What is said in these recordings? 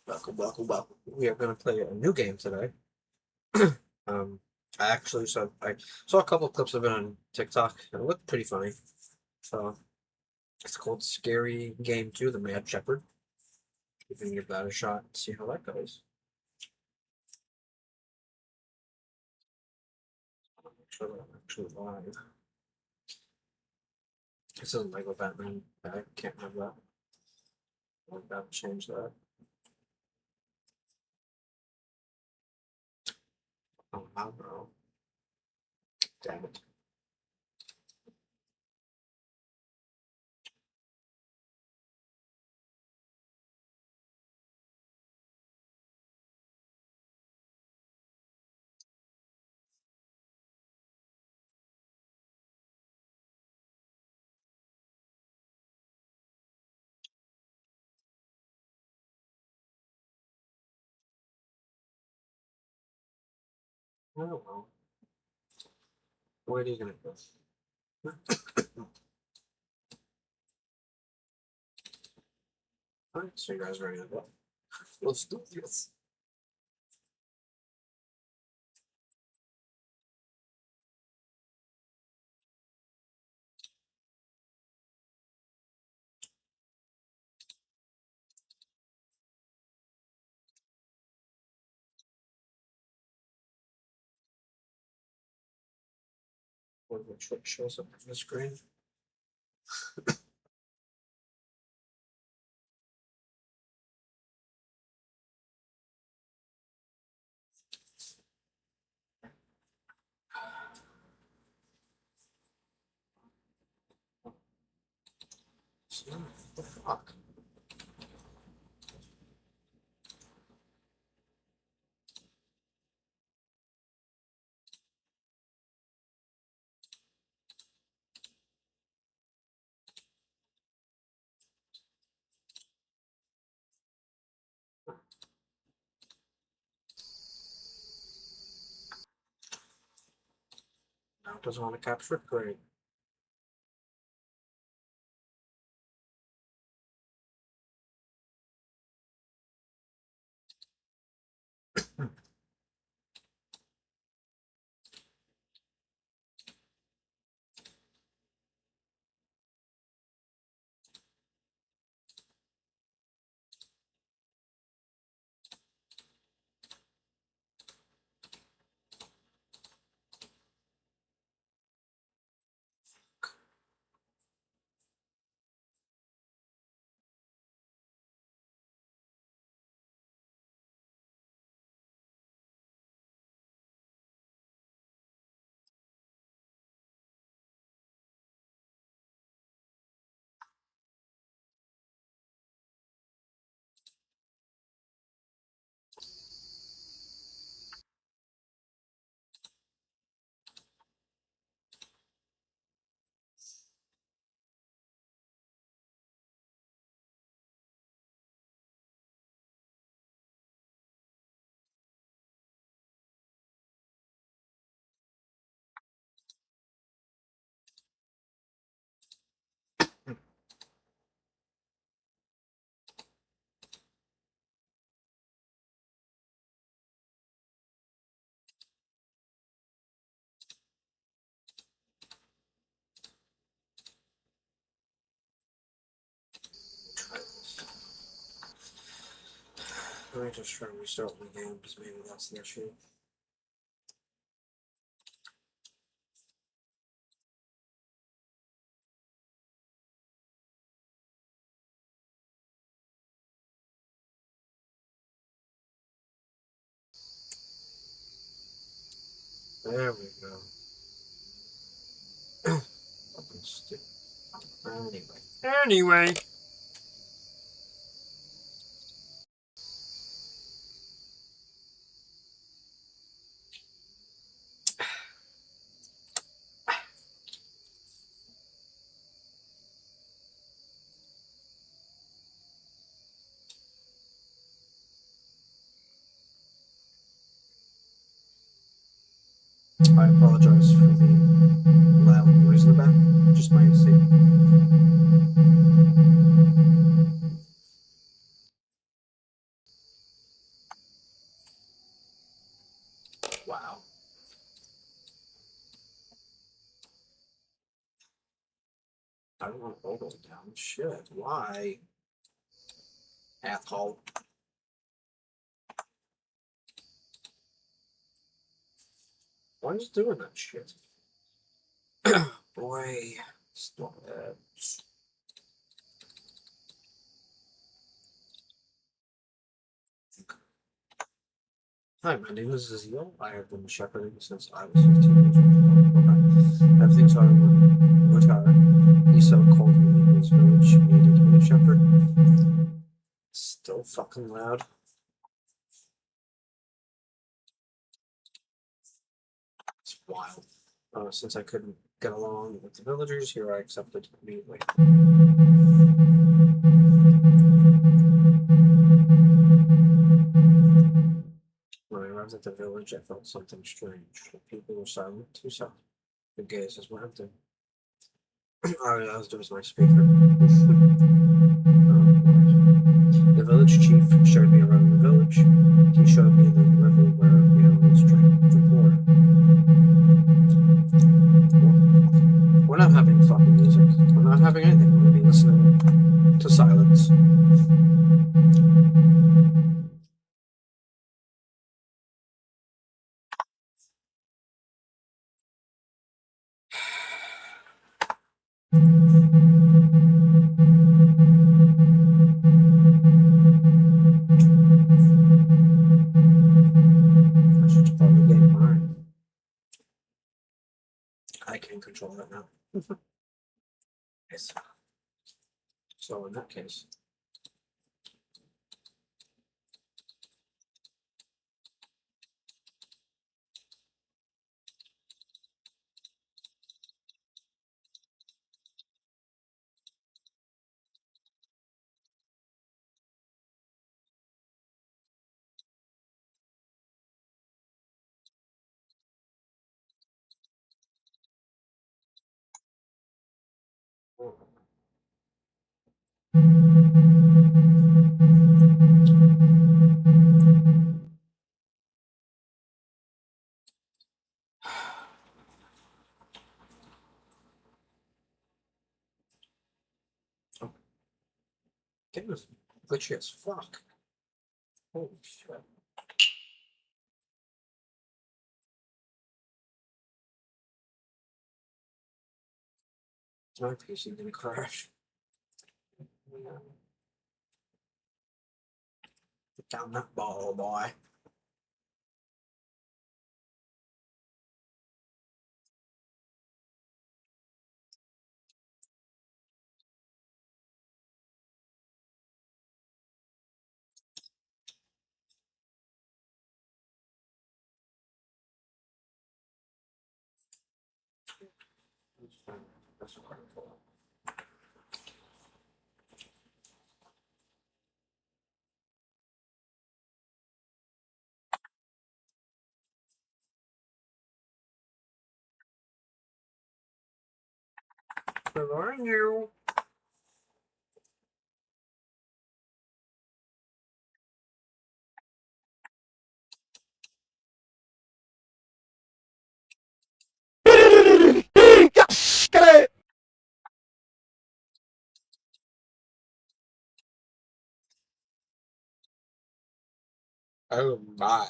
Welcome. We are going to play a new game today. Um, I saw a couple of clips of it on TikTok, and it looked pretty funny. So it's called Scary Game 2, The Mad Shepherd. You can give that a shot and see how that goes. Make sure that I'm actually live. This is Lego Batman. I can't have that. I've got to change that. Oh, wow, bro. Damn it. I don't know. Where are you going to go? Alright, so you guys ready to go? Let's do this. Which shows up on the screen. What the fuck? Now it doesn't want to capture it. Great. Try this. Let me just try to restart my game because maybe that's the issue. There we go. Fucking stupid. Anyway. I apologize for the loud noise in the back. Just my mistake. don't want to hold it down. Shit, why? Asshole. Why is it doing that shit? Boy, stop that. Hi, my name is Ezekiel. I have been shepherding since I was 15 years old. Everything started when Mutar Isa called me his village needed a new shepherd. Still fucking loud. It's wild. Since I couldn't get along with the villagers here, I accepted immediately. When I arrived at the village, I felt something strange. The people were silent, too silent. The gazes were empty. I realized it was my speaker. The village chief showed me around the village. He showed me the river where the animals drank water. We're not having fucking music. We're not having anything. We're gonna be listening to silence. I should probably get mine. I can control that now. Nice. So in that case, oh, game is glitchy as fuck. Holy shit. Is my PC gonna crash? Put down that ball, boy. That's wonderful. Good morning, you. Oh my.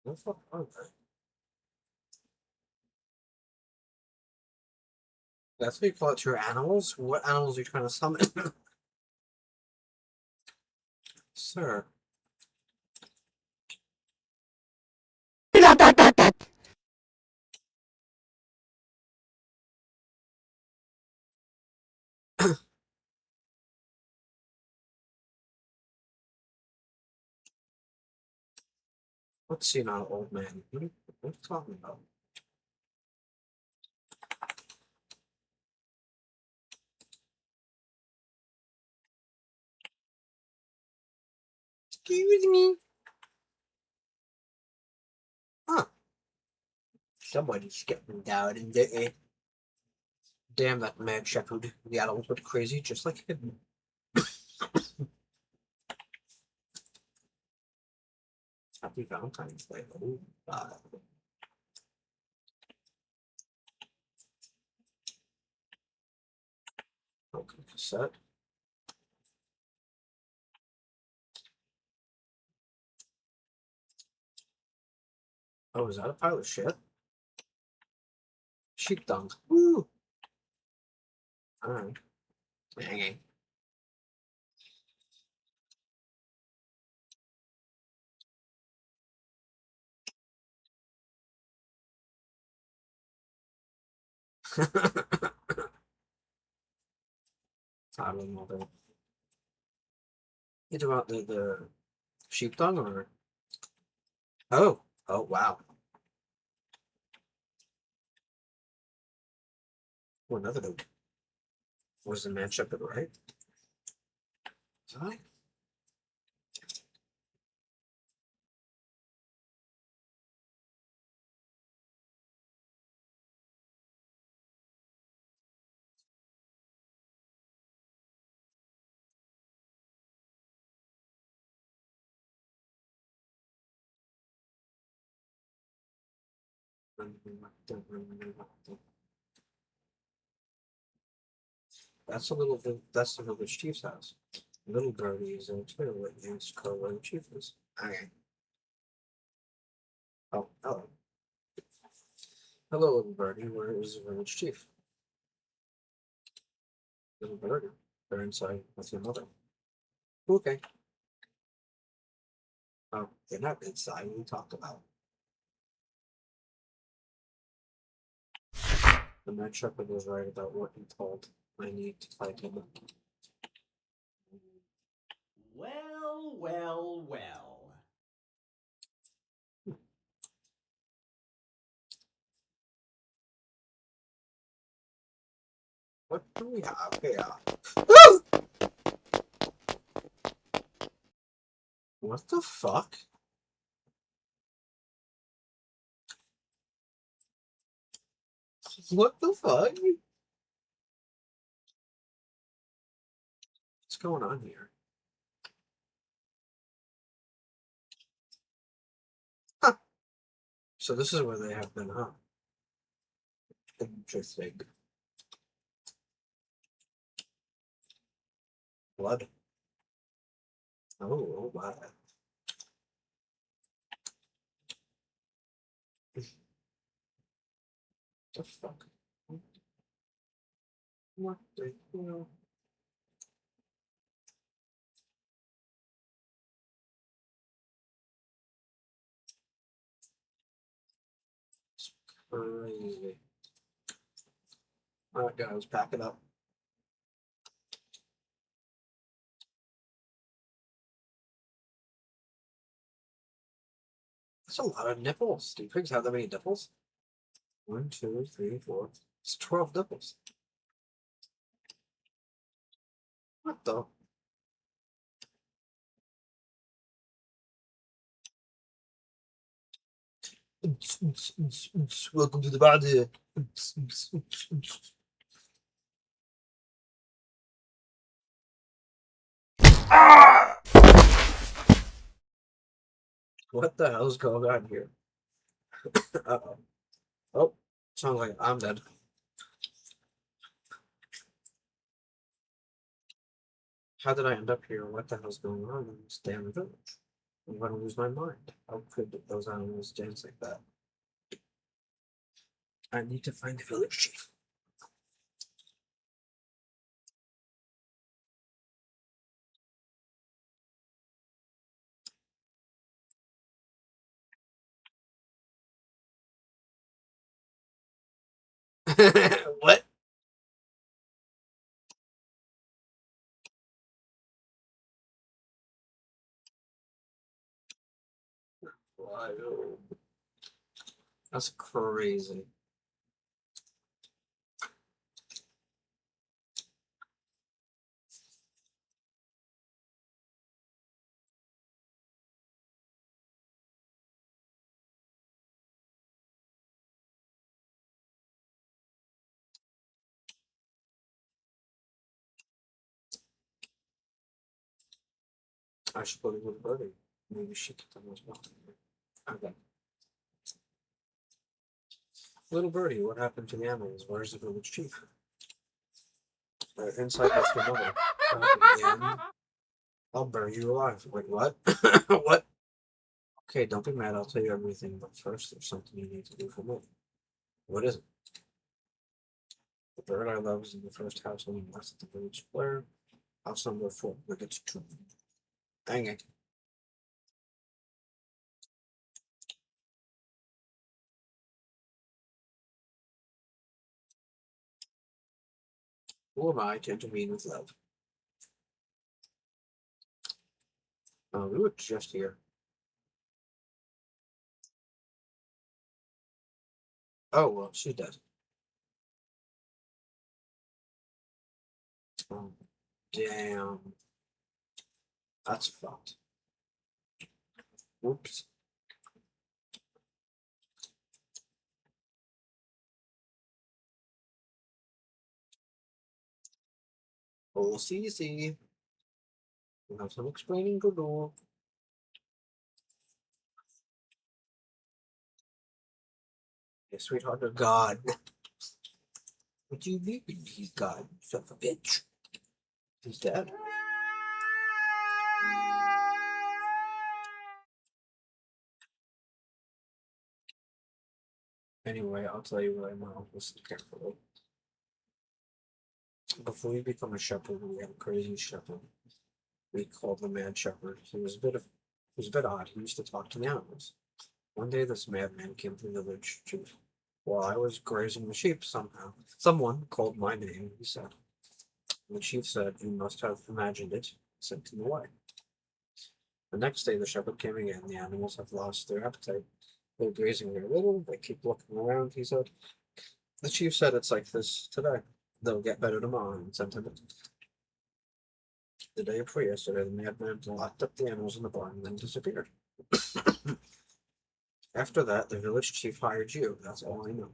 What the fuck are they? That's what you call it to your animals? What animals are you trying to summon? Sir. Let's see now, old man. What are you talking about? Excuse me. Huh. Somebody's getting down and dirty. Damn that mad shepherd. The animals went crazy just like him. Happy Valentine's Day. Oh, God. Okay, cassette. Oh, is that a pile of shit? Sheep dung. Woo! Alright. Hanging. I don't know. It's about the sheep dung or. Oh! Oh, wow. Oh, another dude. Was the man shepherd right? Sorry? That's the village chief's house. Little birdie is in Twitter what names call where the chief is. Okay. Oh, hello. Hello, little birdie. Where is the village chief? Little birdie. They're inside with your mother. Okay. Oh, they're not inside. We talked about. The man shepherd was right about what he told. I need to fight him. Well, well, well. What do we have here? Woo! What the fuck? What the fuck? What's going on here? Huh. So this is where they have been, huh? Interesting. Blood. Oh my. The fuck? What the hell? It's crazy. Alright, guys, pack it up. That's a lot of nipples. Do pigs have that many nipples? 1, 2, 3, 4. It's 12 nipples. What the? Welcome to the body. Ah! What the hell's going on here? Uh-oh. Oh, sounds like I'm dead. How did I end up here? What the hell's going on in this damn village? I'm gonna lose my mind. How could those animals dance like that? I need to find the village chief. What? Wild. That's crazy. I should put it with Birdie. Maybe she could come as well. Okay. Little Birdie, what happened to the animals? Where's the village chief? Inside with your mother. Again. I'll bury you alive. Wait, what? What? Okay, don't be mad. I'll tell you everything. But first, there's something you need to do for me. What is it? The bird I love is in the first house on the north of the village square. House number 4. Wicket 2. Dang it. Who am I to intervene with love? We were just here. Oh, well, she's dead. Oh, damn. That's fucked. Whoops. Oh, see. We have some explaining to do. Hey, sweetheart of God. What do you mean he's God? You son of a bitch. He's dead. Anyway, I'll tell you what I know. Listen carefully. Before we become a shepherd, we had a crazy shepherd. We called the Mad Shepherd. He was a bit odd. He used to talk to the animals. One day, this madman came to the village chief. While I was grazing the sheep, someone called my name. He said, and the chief said, "You must have imagined it." Sent him away. The next day, the shepherd came again. The animals have lost their appetite. They're grazing very little. They keep looking around. He said. The chief said it's like this today. They'll get better tomorrow and sent him. The day before yesterday, the madman locked up the animals in the barn and then disappeared. After that, the village chief hired you. That's all I know.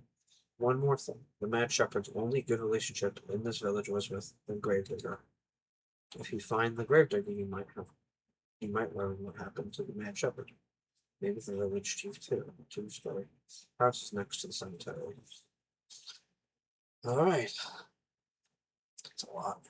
One more thing. The mad shepherd's only good relationship in this village was with the gravedigger. If you find the gravedigger, you might learn what happened to the mad shepherd. Maybe the village chief too. True story. House is next to the cemetery. All right. That's a lot.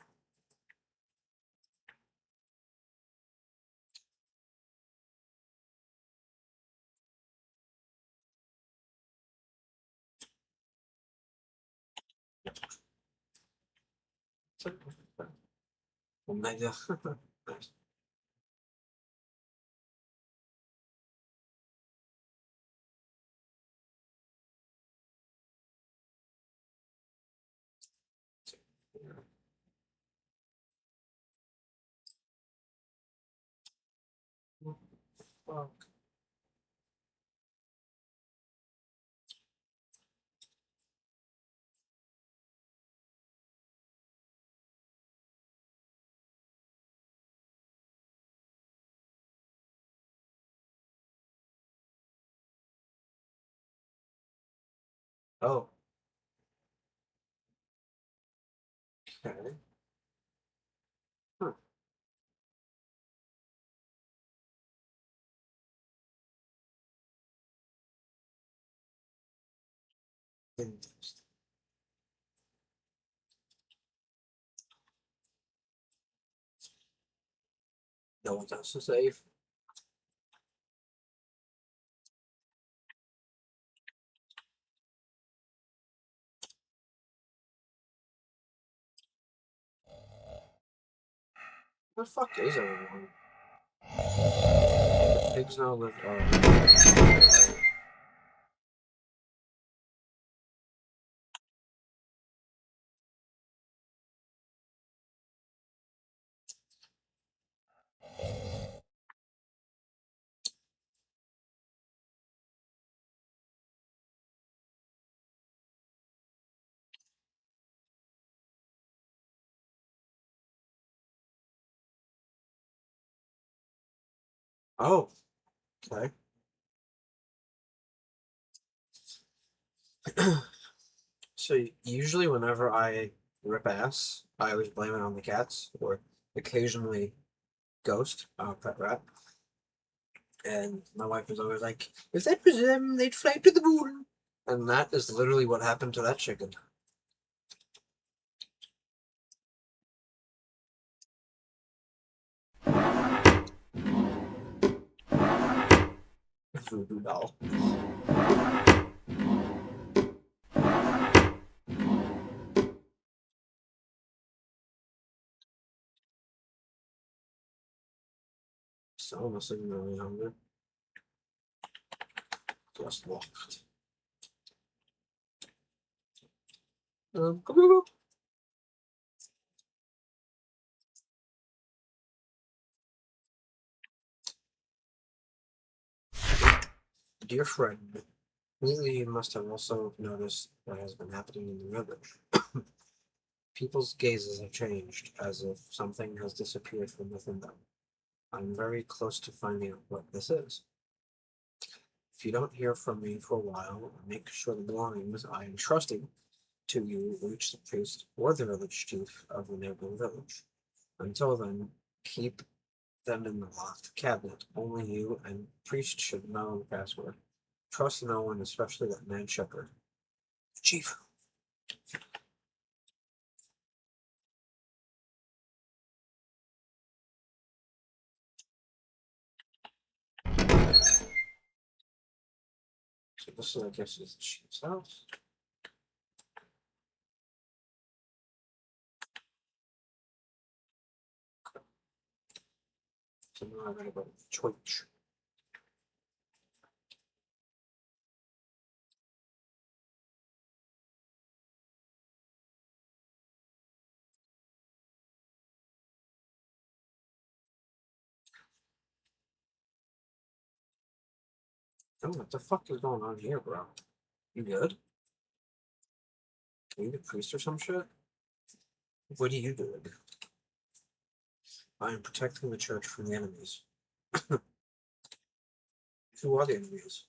Omega. Nice. Fuck. Oh, okay. Huh. Interesting. No one else to save. Where the fuck is everyone? The pigs now live. Oh, okay. So usually, whenever I rip ass, I always blame it on the cats, or occasionally ghost, pet rat. And my wife was always like, if that was them, they'd fly to the moon. And that is literally what happened to that chicken. Voodoo doll. So honestly, really hungry. Just walked. Come on. Dear friend, lately you must have also noticed what has been happening in the village. People's gazes have changed, as if something has disappeared from within them. I'm very close to finding out what this is. If you don't hear from me for a while, make sure the belongings I am trusting to you reach the priest or the village chief of the neighboring village. Until then, keep them in the locked cabinet. Only you and the priest should know the password. Trust no one, especially that man shepherd. Chief. So this is, I guess, is the chief's house. So now I'm gonna go to the church. Oh, what the fuck is going on here, bro? You good? Are you the priest or some shit? What are you doing? I am protecting the church from the enemies. Who are the enemies?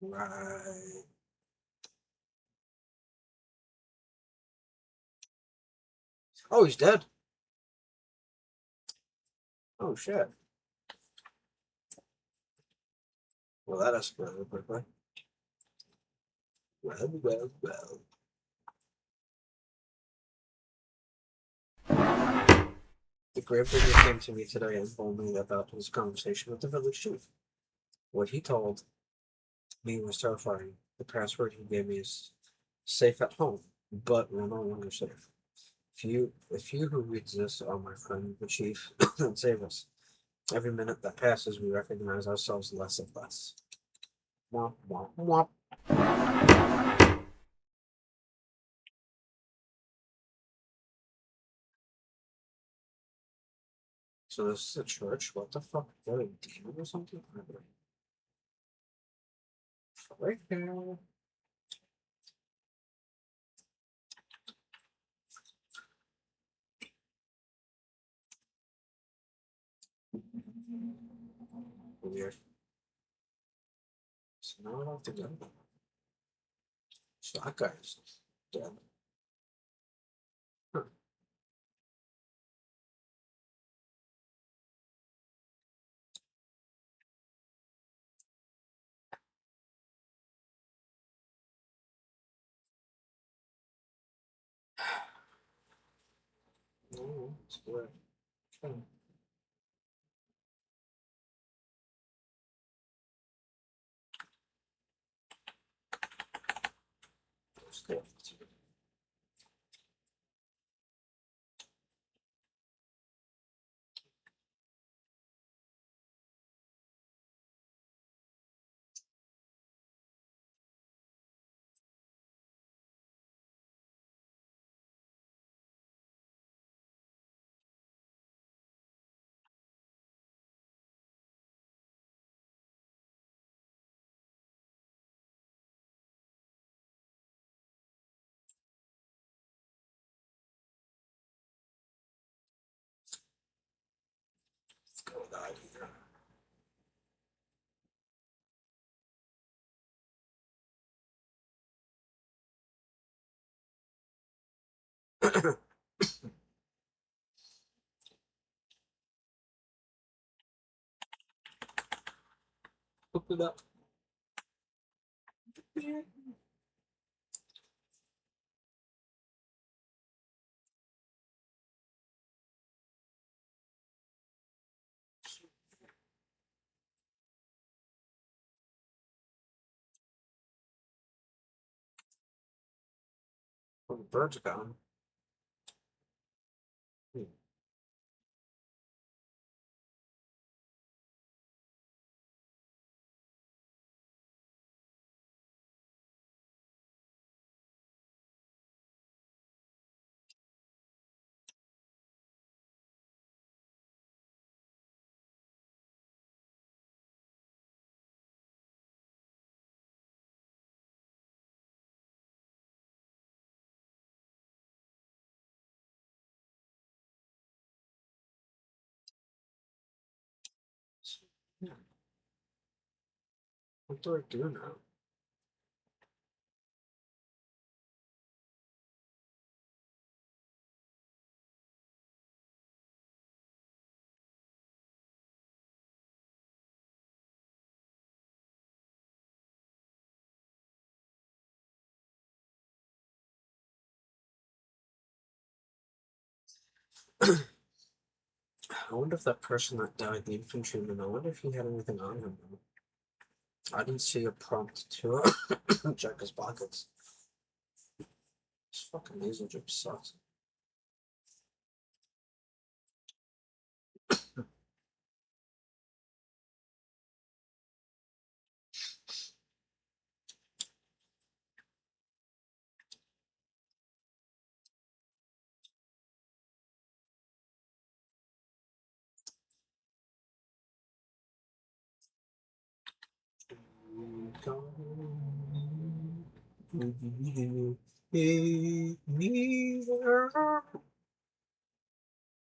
Right. Oh, he's dead. Oh shit. Well, that escalated quickly. Well. The gravedigger came to me today and told me about his conversation with the village chief. What he told me was terrifying. The password he gave me is safe at home, but we're no longer safe. If you who reads this are my friend, the chief, then save us. Every minute that passes, we recognize ourselves less and less. Womp, womp, womp. So this is a church? What the fuck? Is that a demon or something? Right here. Weird. So now I have to go. So that guy is dead. Huh. Oh, it's weird. Okay. There's that. Let's go die here. Open it up. Oh, the birds are gone. Hmm. Yeah. What do I do now? I wonder if that person that died, the infantryman, I wonder if he had anything on him. I didn't see a prompt to check his pockets. This fucking nasal drip sucks.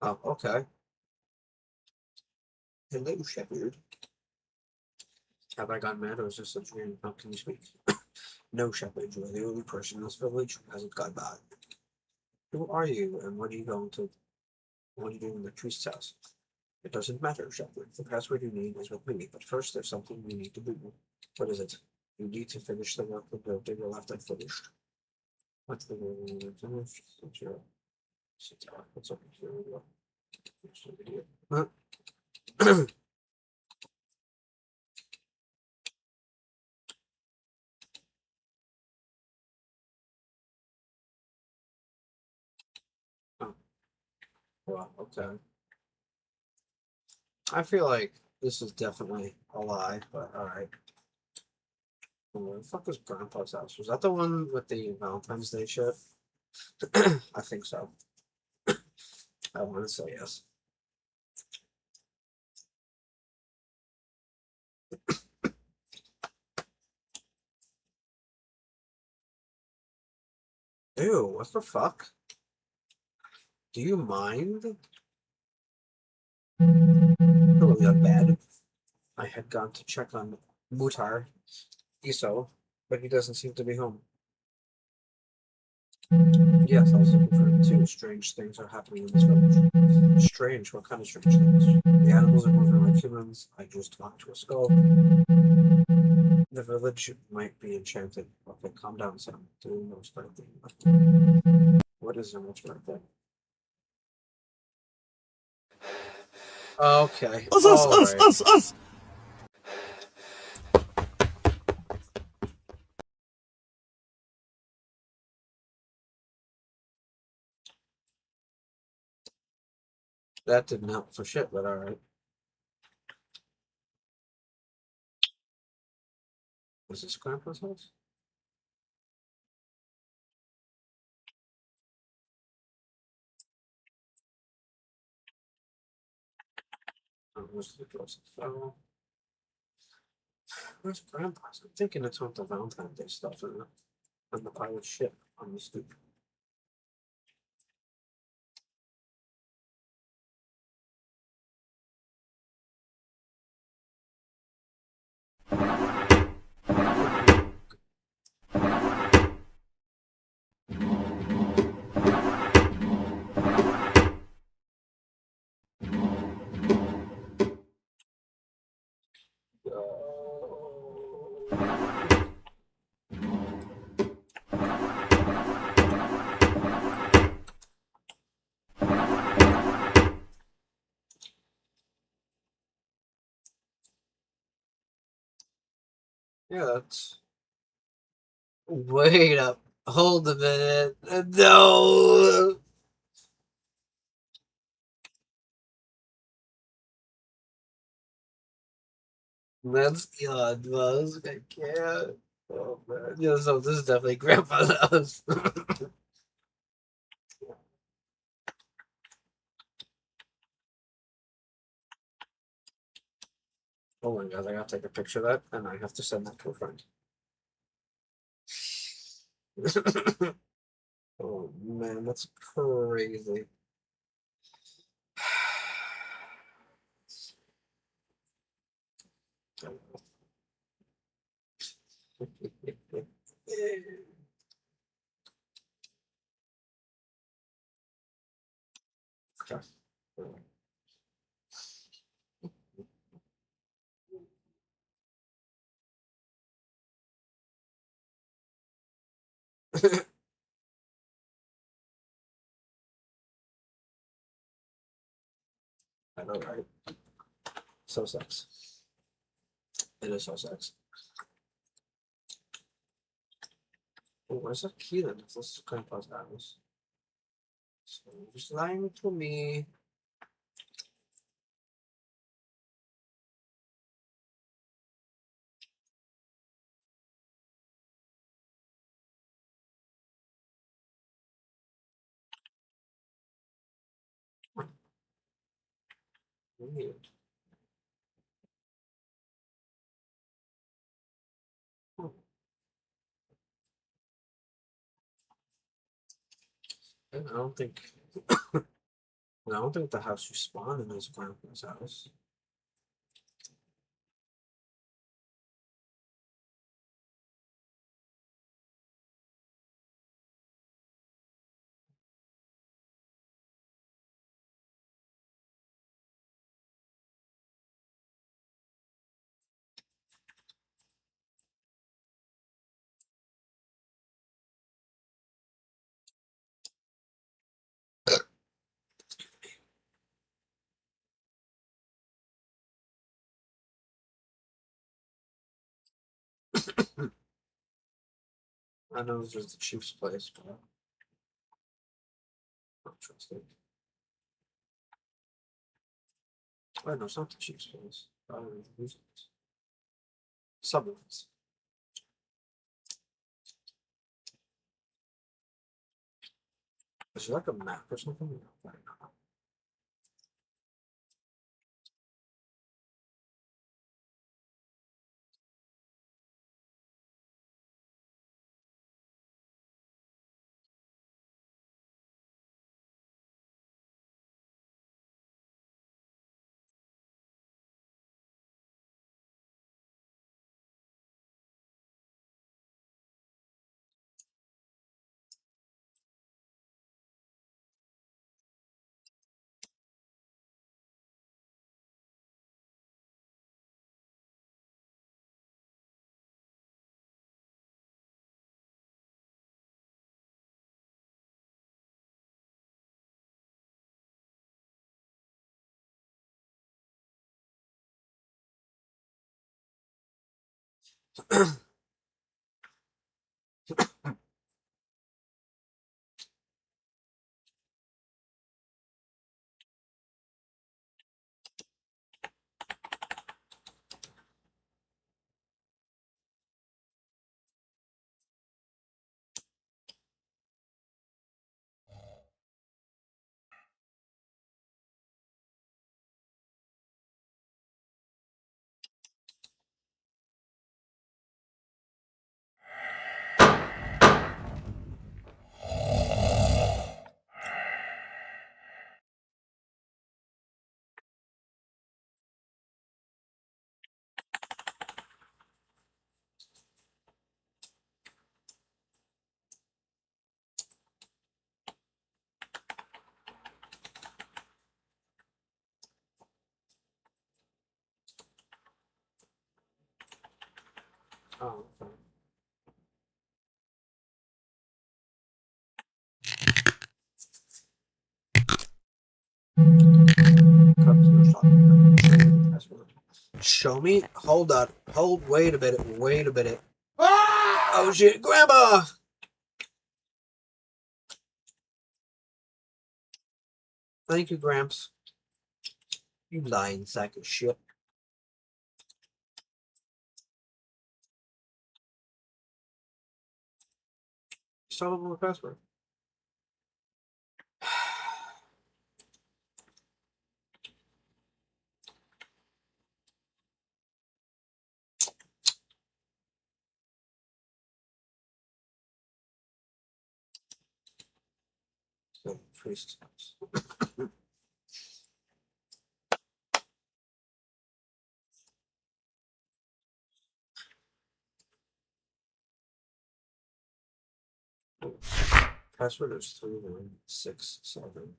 Oh, okay. Hello, Shepard. Have I gone mad or is this a dream? How can you speak? No, Shepard, you are the only person in this village who hasn't gone bad. Who are you and what are you going to what are you doing in the priest's house? It doesn't matter, Shepard. The password you need is with me, but first there's something you need to do. What is it? You need to finish the work the gravedigger left unfinished. What's the what's up here? Huh? Oh, well, okay. I feel like this is definitely a lie, but alright. Where the fuck was Grandpa's house? Was that the one with the Valentine's Day shit? I think so. I want to say yes. Ew, what the fuck? Do you mind? Hello, young man. I had gone to check on Mutar Iso, but he doesn't seem to be home. Yes, I was looking for him too. Strange things are happening in this village. Strange? What kind of strange things? The animals are moving like humans. I just talked to a skull. The village might be enchanted. Okay, calm down, son. Doing the most right thing. What is the most right thing? Okay. Alright. That didn't help for shit, but alright. Was this Grandpa's house? Where's the Joseph? Where's Grandpa's? I'm thinking it's with the Valentine's Day stuff and the pirate ship on the stoop. Yeah, that's. Wait up. Hold a minute. No! That's the odd Musk. I can't. Oh man. Yeah, so this is definitely Grandpa's house. Oh my god, I gotta take a picture of that and I have to send that to a friend. Oh man, that's crazy. Okay. I know, right? So sucks. It is so sucks. Oh, where's that key then? If this is Grandpa's house. So just lying to me. Weird. Hmm. I don't think. I don't think the house you spawn in is Grandpa's house. I know it's just the Chief's place, but I don't trust it. I know it's not the Chief's place. I don't know whose it is. Someone's. Is there like a map or something? I don't know. Oh, okay. Cups no shot. Password. show me. Hold on. Wait a minute. Wait a minute. Oh shit, Grandma! Thank you, Gramps. You lying sack of shit. Start over my password. So, priest. Password is 3167.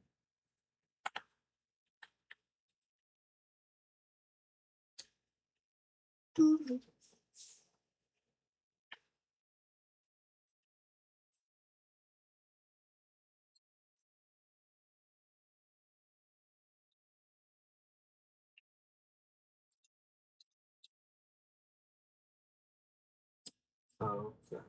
Oh, okay.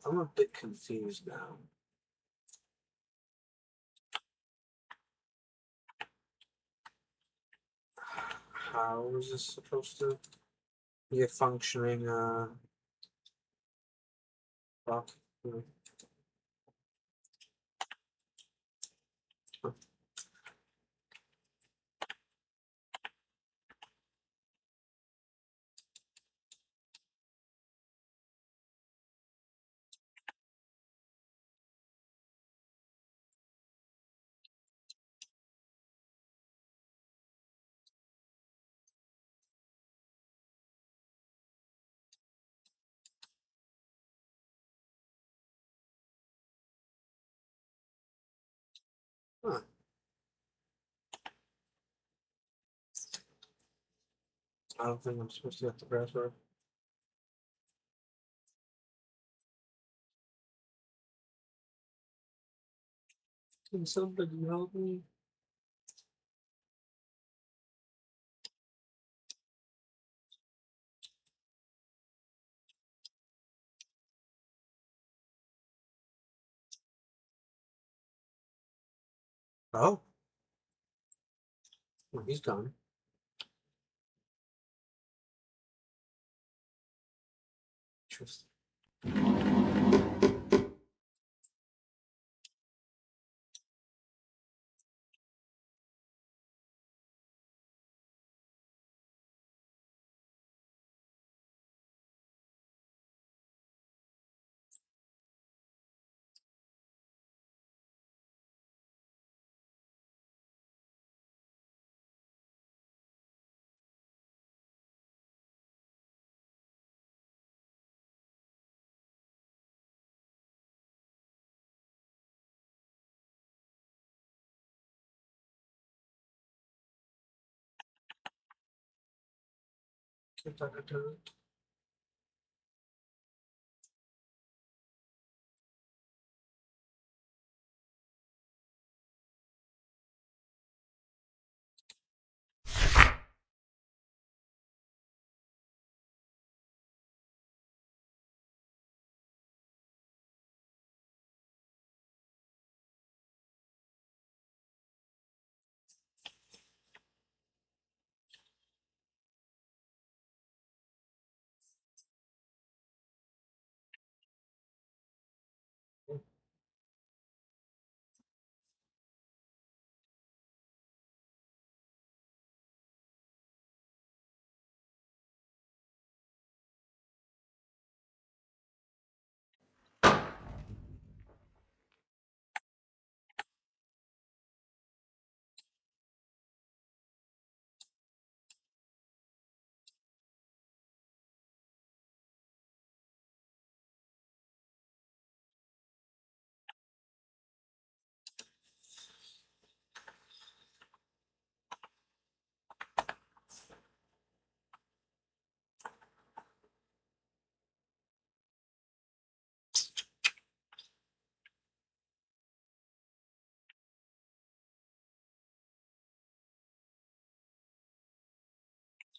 I'm a bit confused now. How is this supposed to be a functioning clock? Huh. I don't think I'm supposed to get the password. Can somebody help me? Oh, well, he's gone. Interesting. Keep talking to him.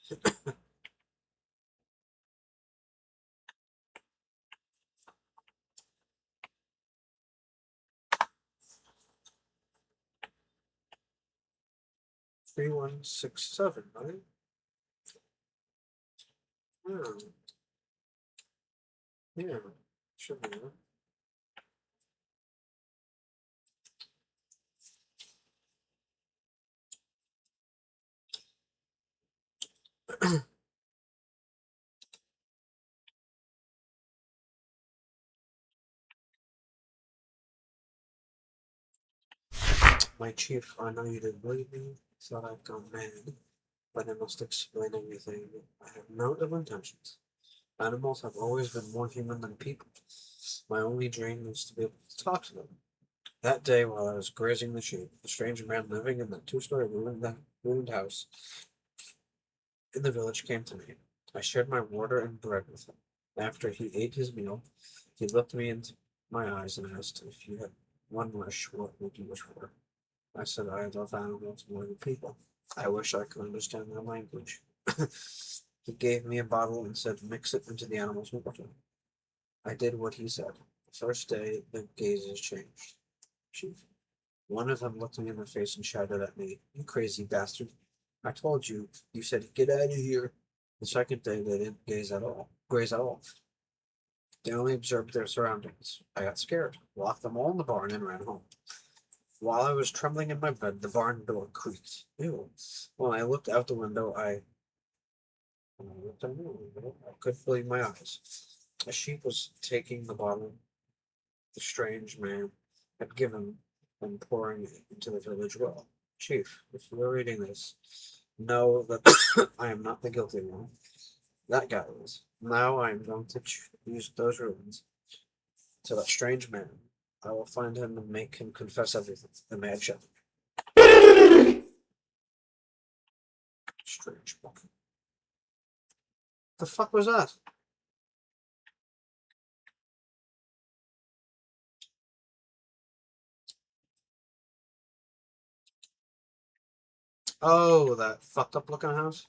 3167, right? Yeah. Yeah. Should be. Right? My chief, I know you didn't believe me, thought I'd gone mad, but I must explain everything. I have no ill intentions. Animals have always been more human than people. My only dream was to be able to talk to them. That day, while I was grazing the sheep, a strange man living in that two-story ruined house in the village came to me. I shared my water and bread with him. After he ate his meal, he looked me into my eyes and asked, "If you had one wish, what would you wish for?" I said, "I love animals more than people. I wish I could understand their language." He gave me a bottle and said, "Mix it into the animal's water." I did what he said. The first day, the gazes changed. Chief. One of them looked me in the face and shouted at me, "You crazy bastard. I told you, you said get out of here." The second day, they didn't graze at all. They only observed their surroundings. I got scared, locked them all in the barn, and ran home. While I was trembling in my bed, the barn door creaked. Ew. When I looked out the window, I couldn't believe my eyes. A sheep was taking the bottle the strange man had given and pouring it into the village well. Chief, if you are reading this, know that I am not the guilty one. That guy is. Now I am going to use those ruins to that strange man. I will find him and make him confess everything. The mad shepherd. Strange book. The fuck was that? Oh, that fucked up looking house?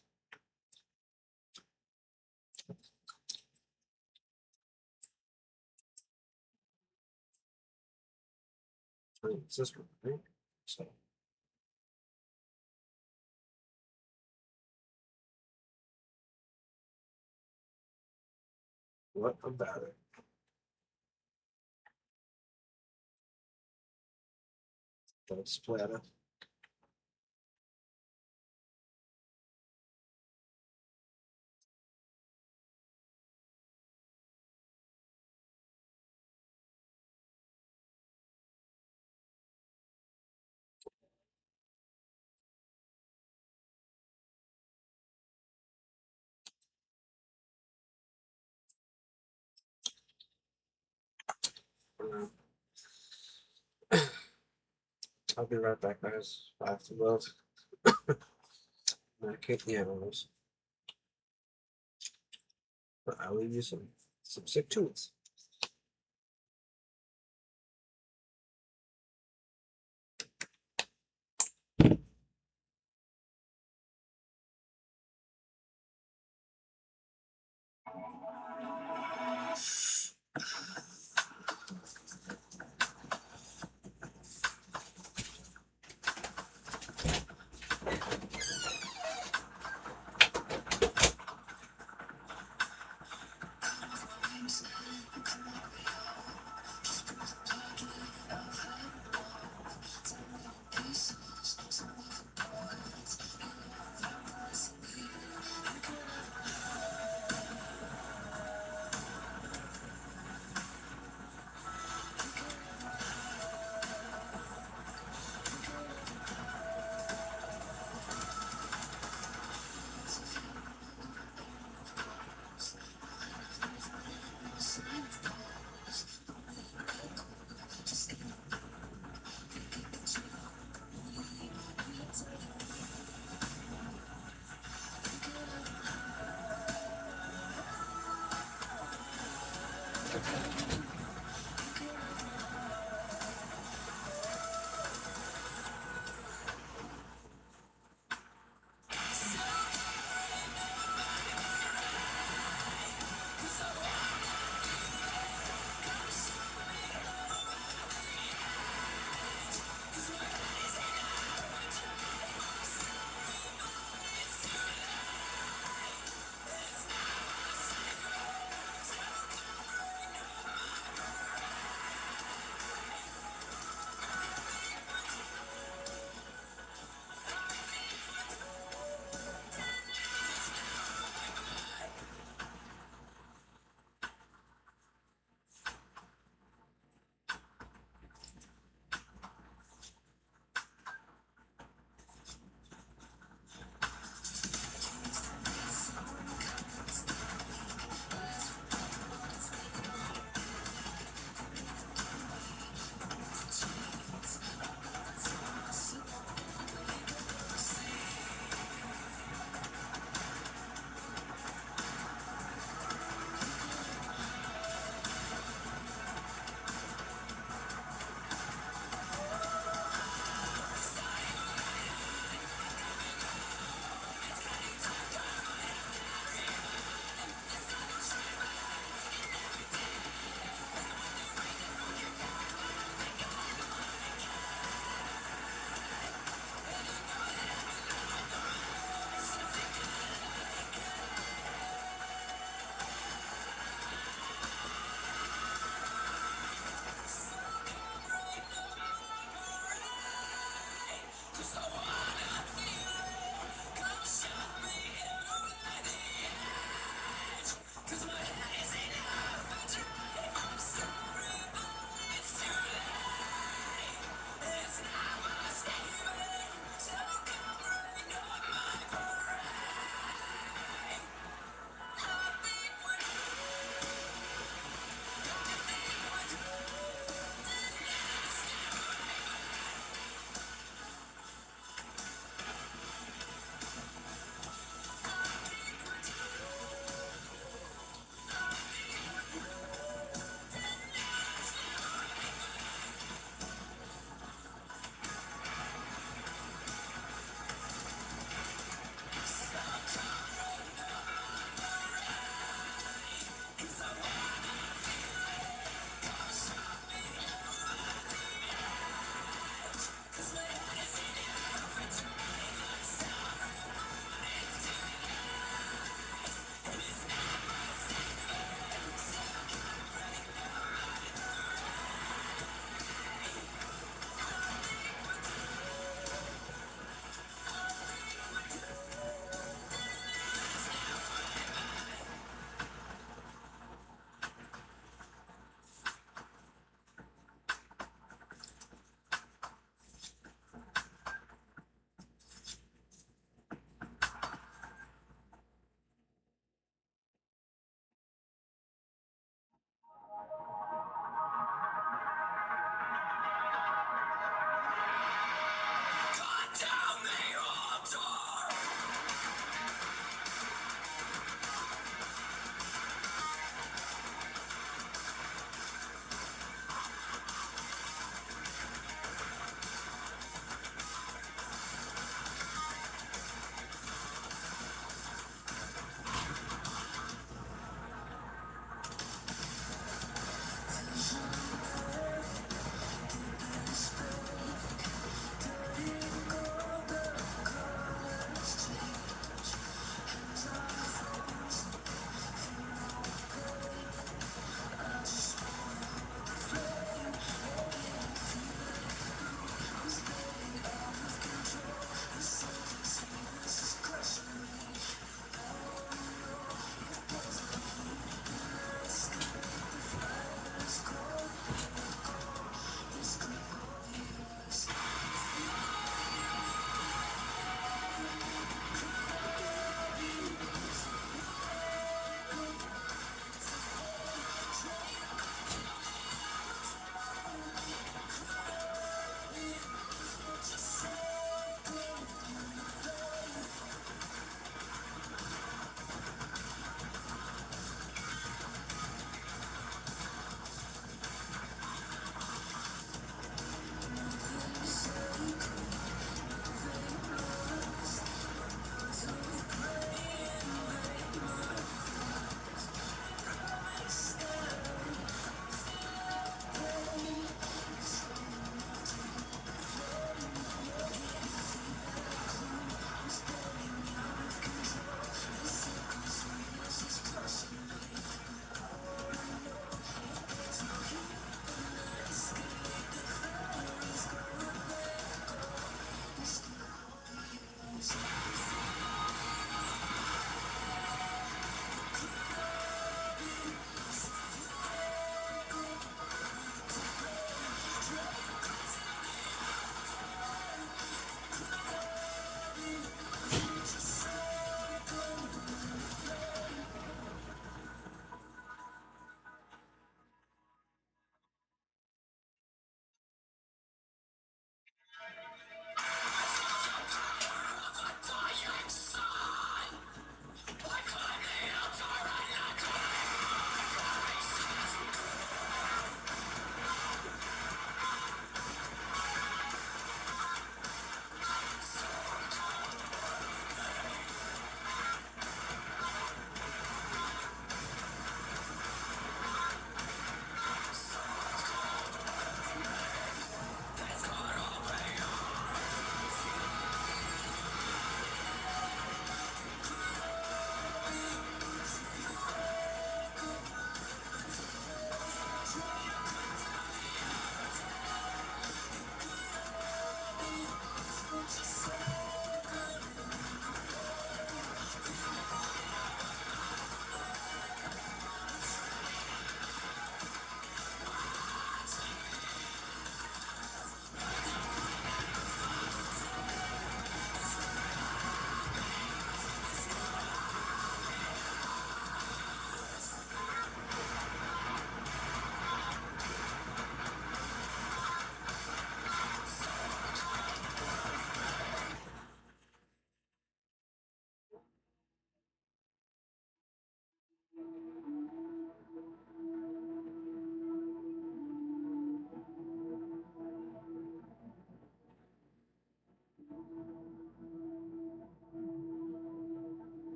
It's this one, right? So, what about it? Don't splatter. I'll be right back, guys. I have to go medicate the animals, but I'll leave you some sick tunes.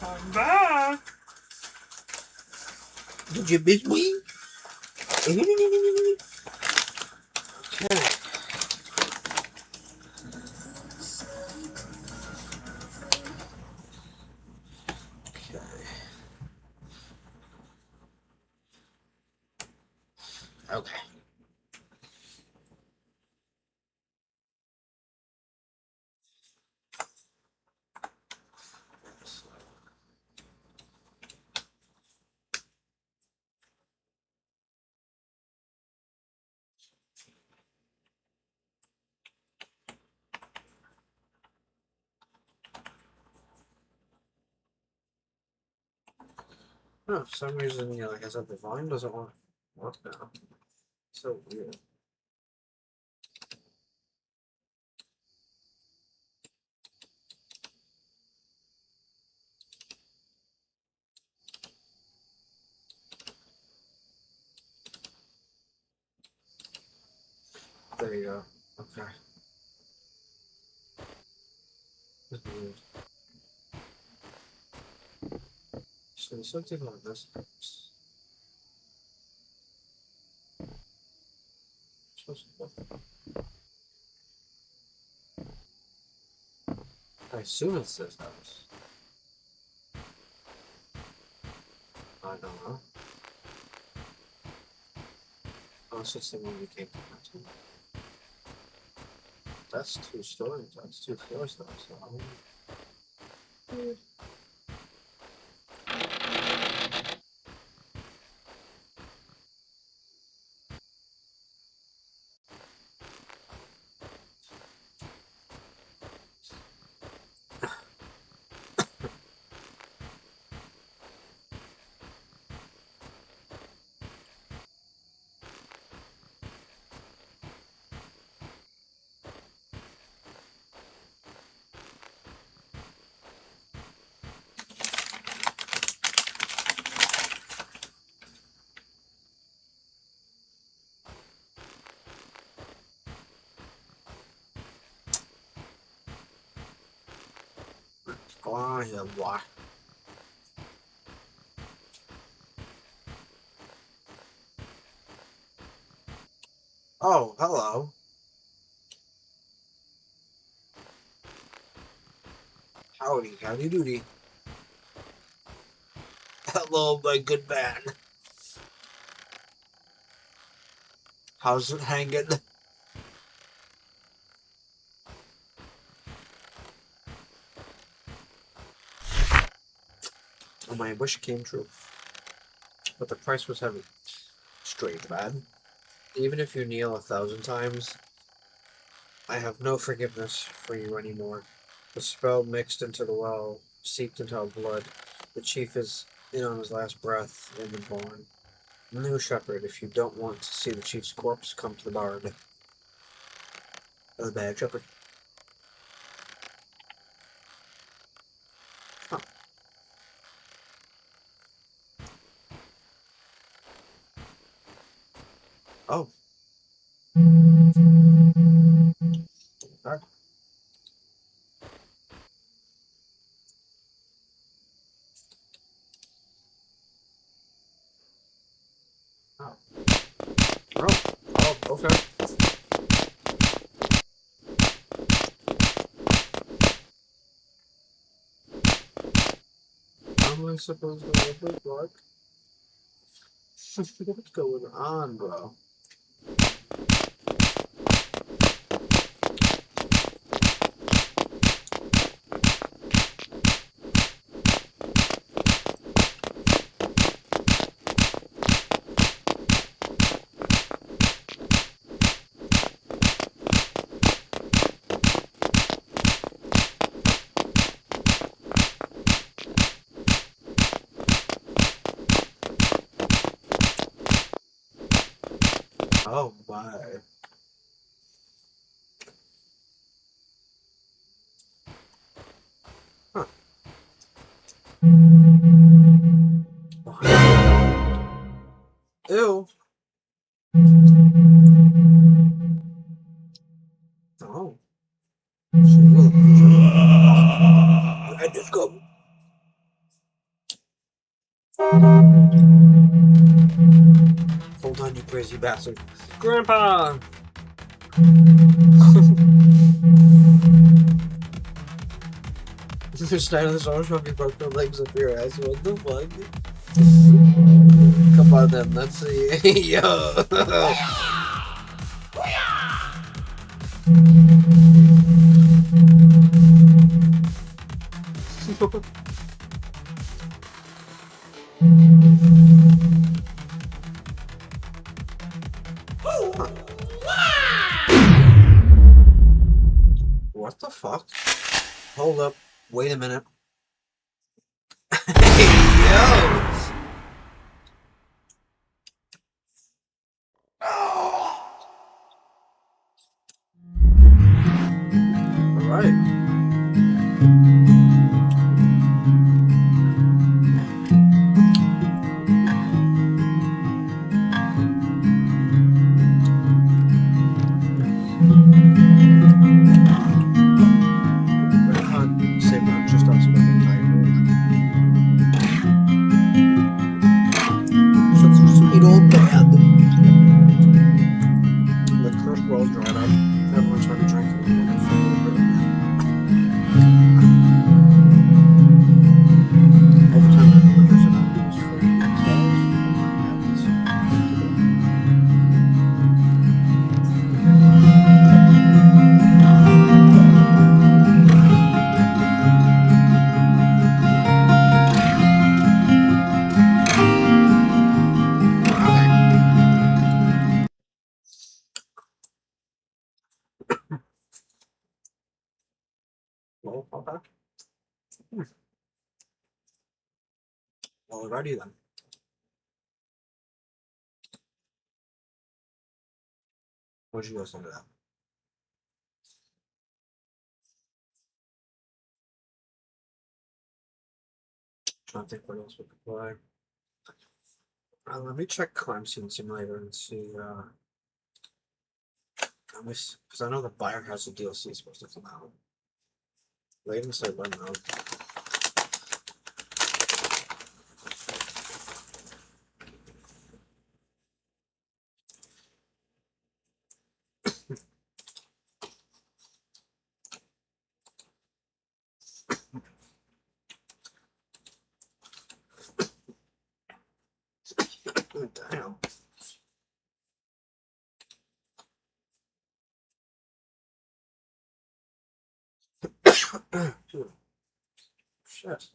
I'm back. Did you miss me? Okay. Okay. No, for some reason, like I said, the volume doesn't want to work now. So weird. There you go. Okay. That's weird. So something like this. I assume it's this house. I don't know. Unless it's the one we came to. That's 2 stories. That's 2 floors though. So I don't... Go on here, boy. Oh, hello. Howdy doody. Hello, my good man. How's it hanging? Oh, my wish came true. But the price was heavy. Straight bad. Even if you kneel 1,000 times, I have no forgiveness for you anymore. The spell mixed into the well, seeped into our blood. The chief is in on his last breath in the barn. New shepherd, if you don't want to see the chief's corpse, come to the barn. The bad shepherd. Huh. Oh. Okay. am I supposed to look like? What's going on, bro? Oh my. Huh. Ew. Oh. I just go. Hold on, you crazy bastard. Grandpa! This dinosaurs probably broke the legs up your ass. What the fuck? Come on then, let's see. Yo! What the fuck? Hold up. Wait a minute. Yo! Alright. Save not just us, but the entire world. Such a sweet old band. The cursed well's dried up. Everyone's trying to drink it. Every time I put there's an obvious free well, okay. Alrighty then. What'd you guys think of that? Trying to think what else we could play. Let me check Crime Scene Simulator and see. Because I know the buyer has a DLC supposed to come out. They didn't say when though. Damn. Shit.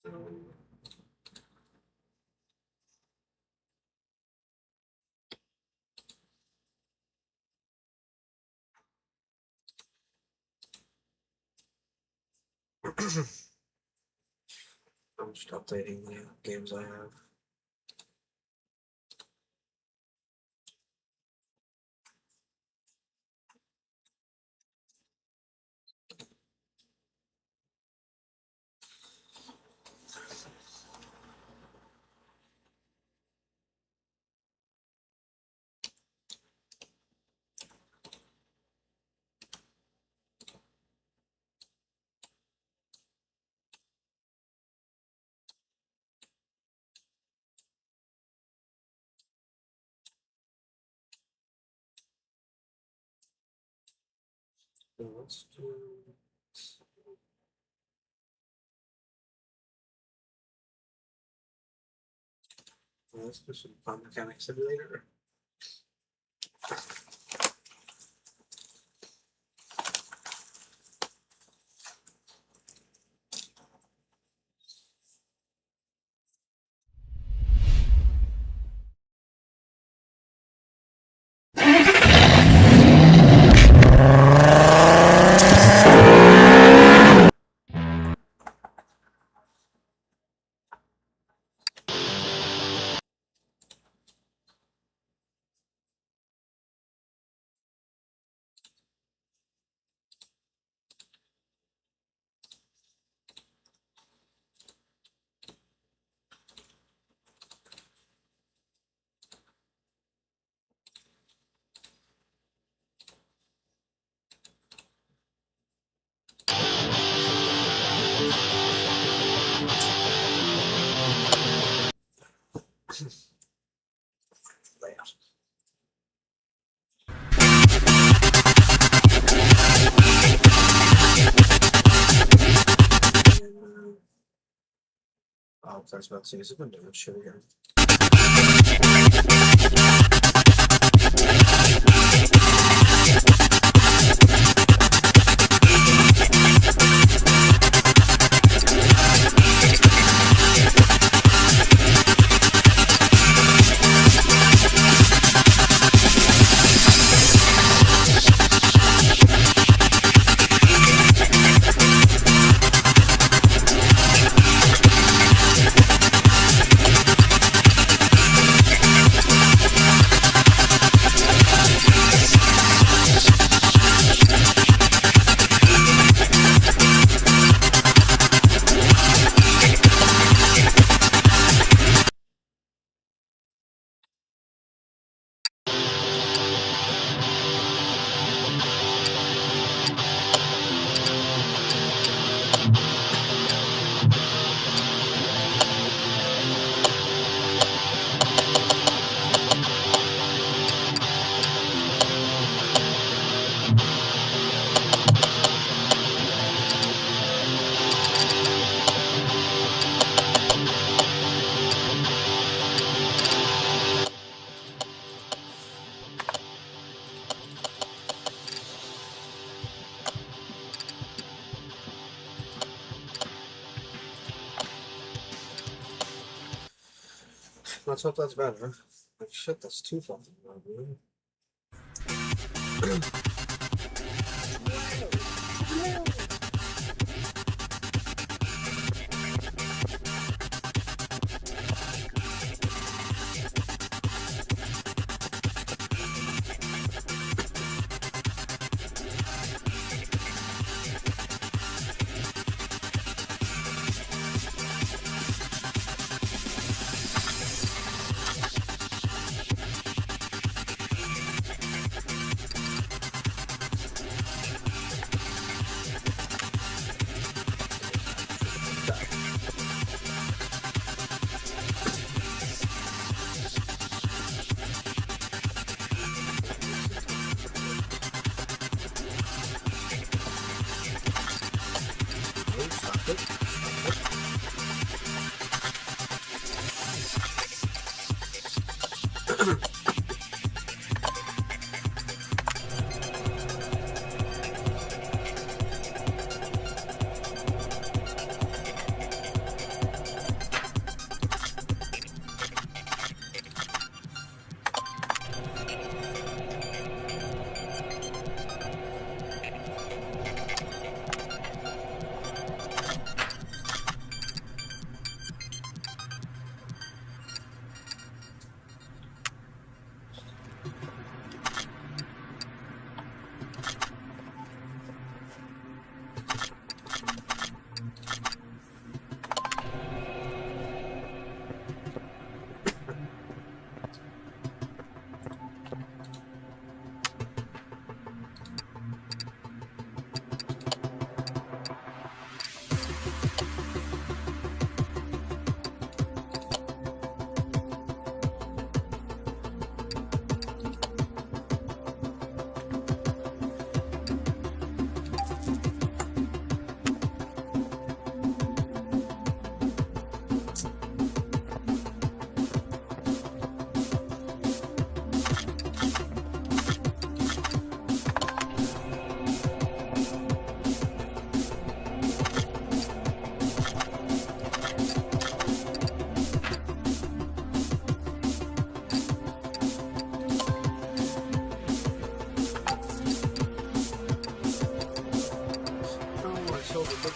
I'm just updating the games I have. Let's do. Let's do some Fun Mechanic Simulator. Layout. Oh, I was about to say, is it going to do shit again? Let's hope that's better. Like, shit, that's too fucking loud, dude.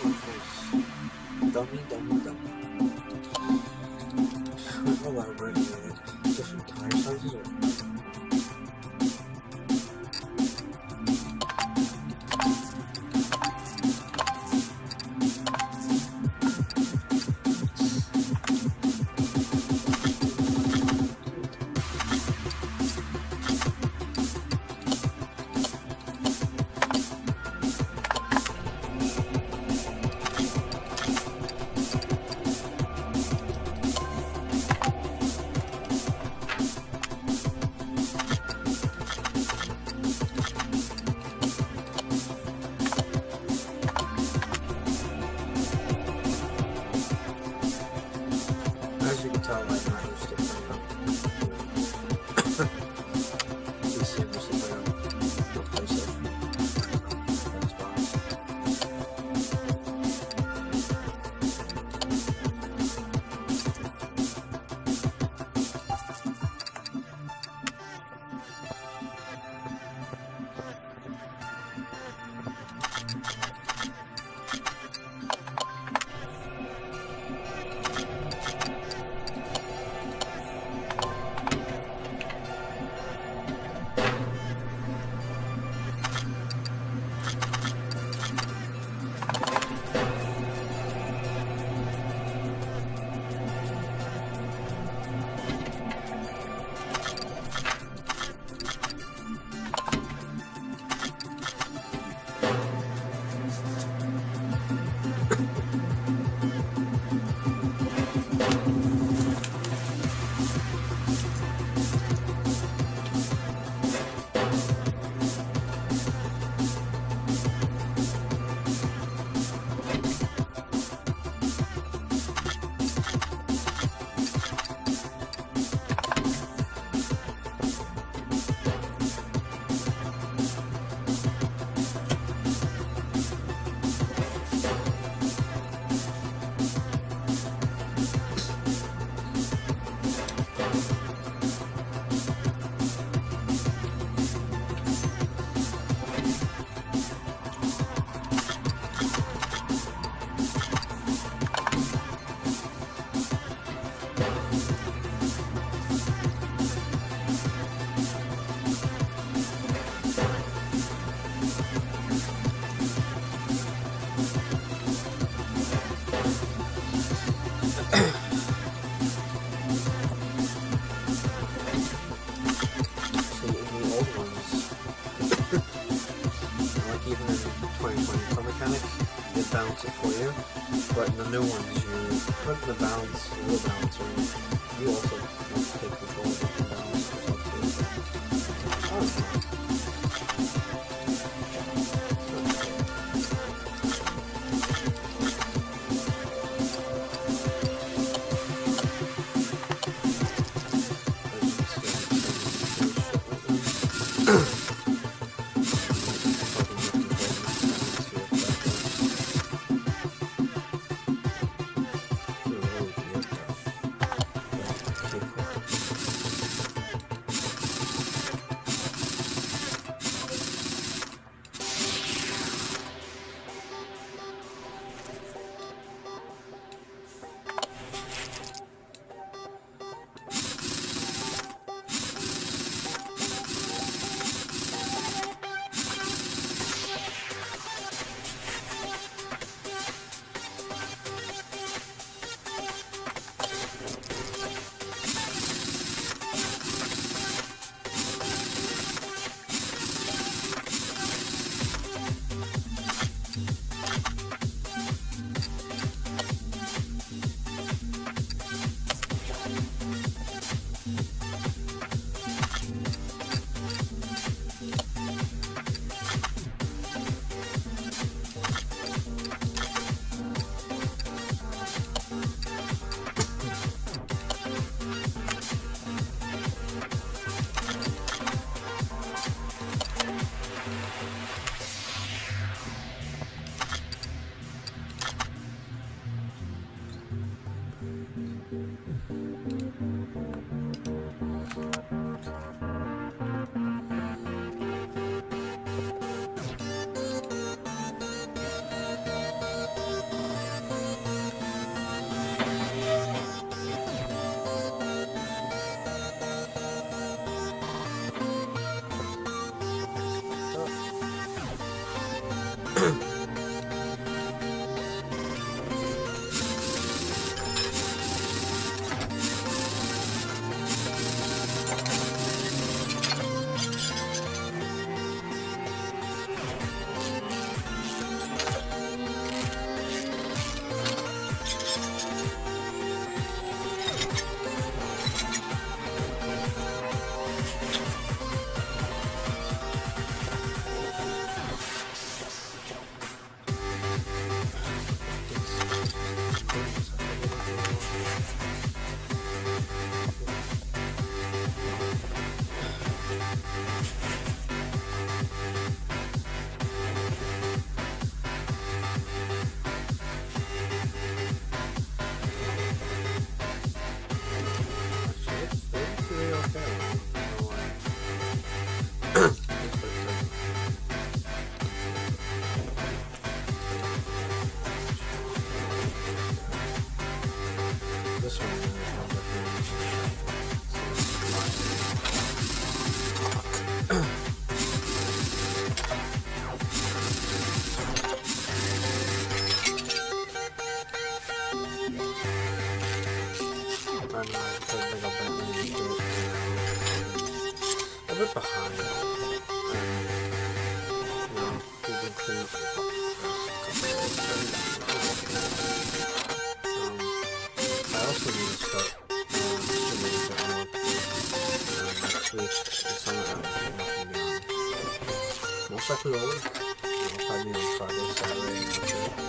Dummy, dummy, dummy. How elaborate is it? Different tire sizes or? As you can tell, I'm not used to playing on PC. I'm used to playing on PlayStation, Xbox. See, in the old ones, like even in 2020 Car Mechanic, it balances it for you. But in the new ones, you put the balance, the wheel balancer, you also take control of the balance yourself too. Oh, bit behind. We've been cleaning up the past I also need to start streaming a bit more. Next week is something I'm not going to be on. Most likely all week. I'll probably be on Friday, Saturday, and yep.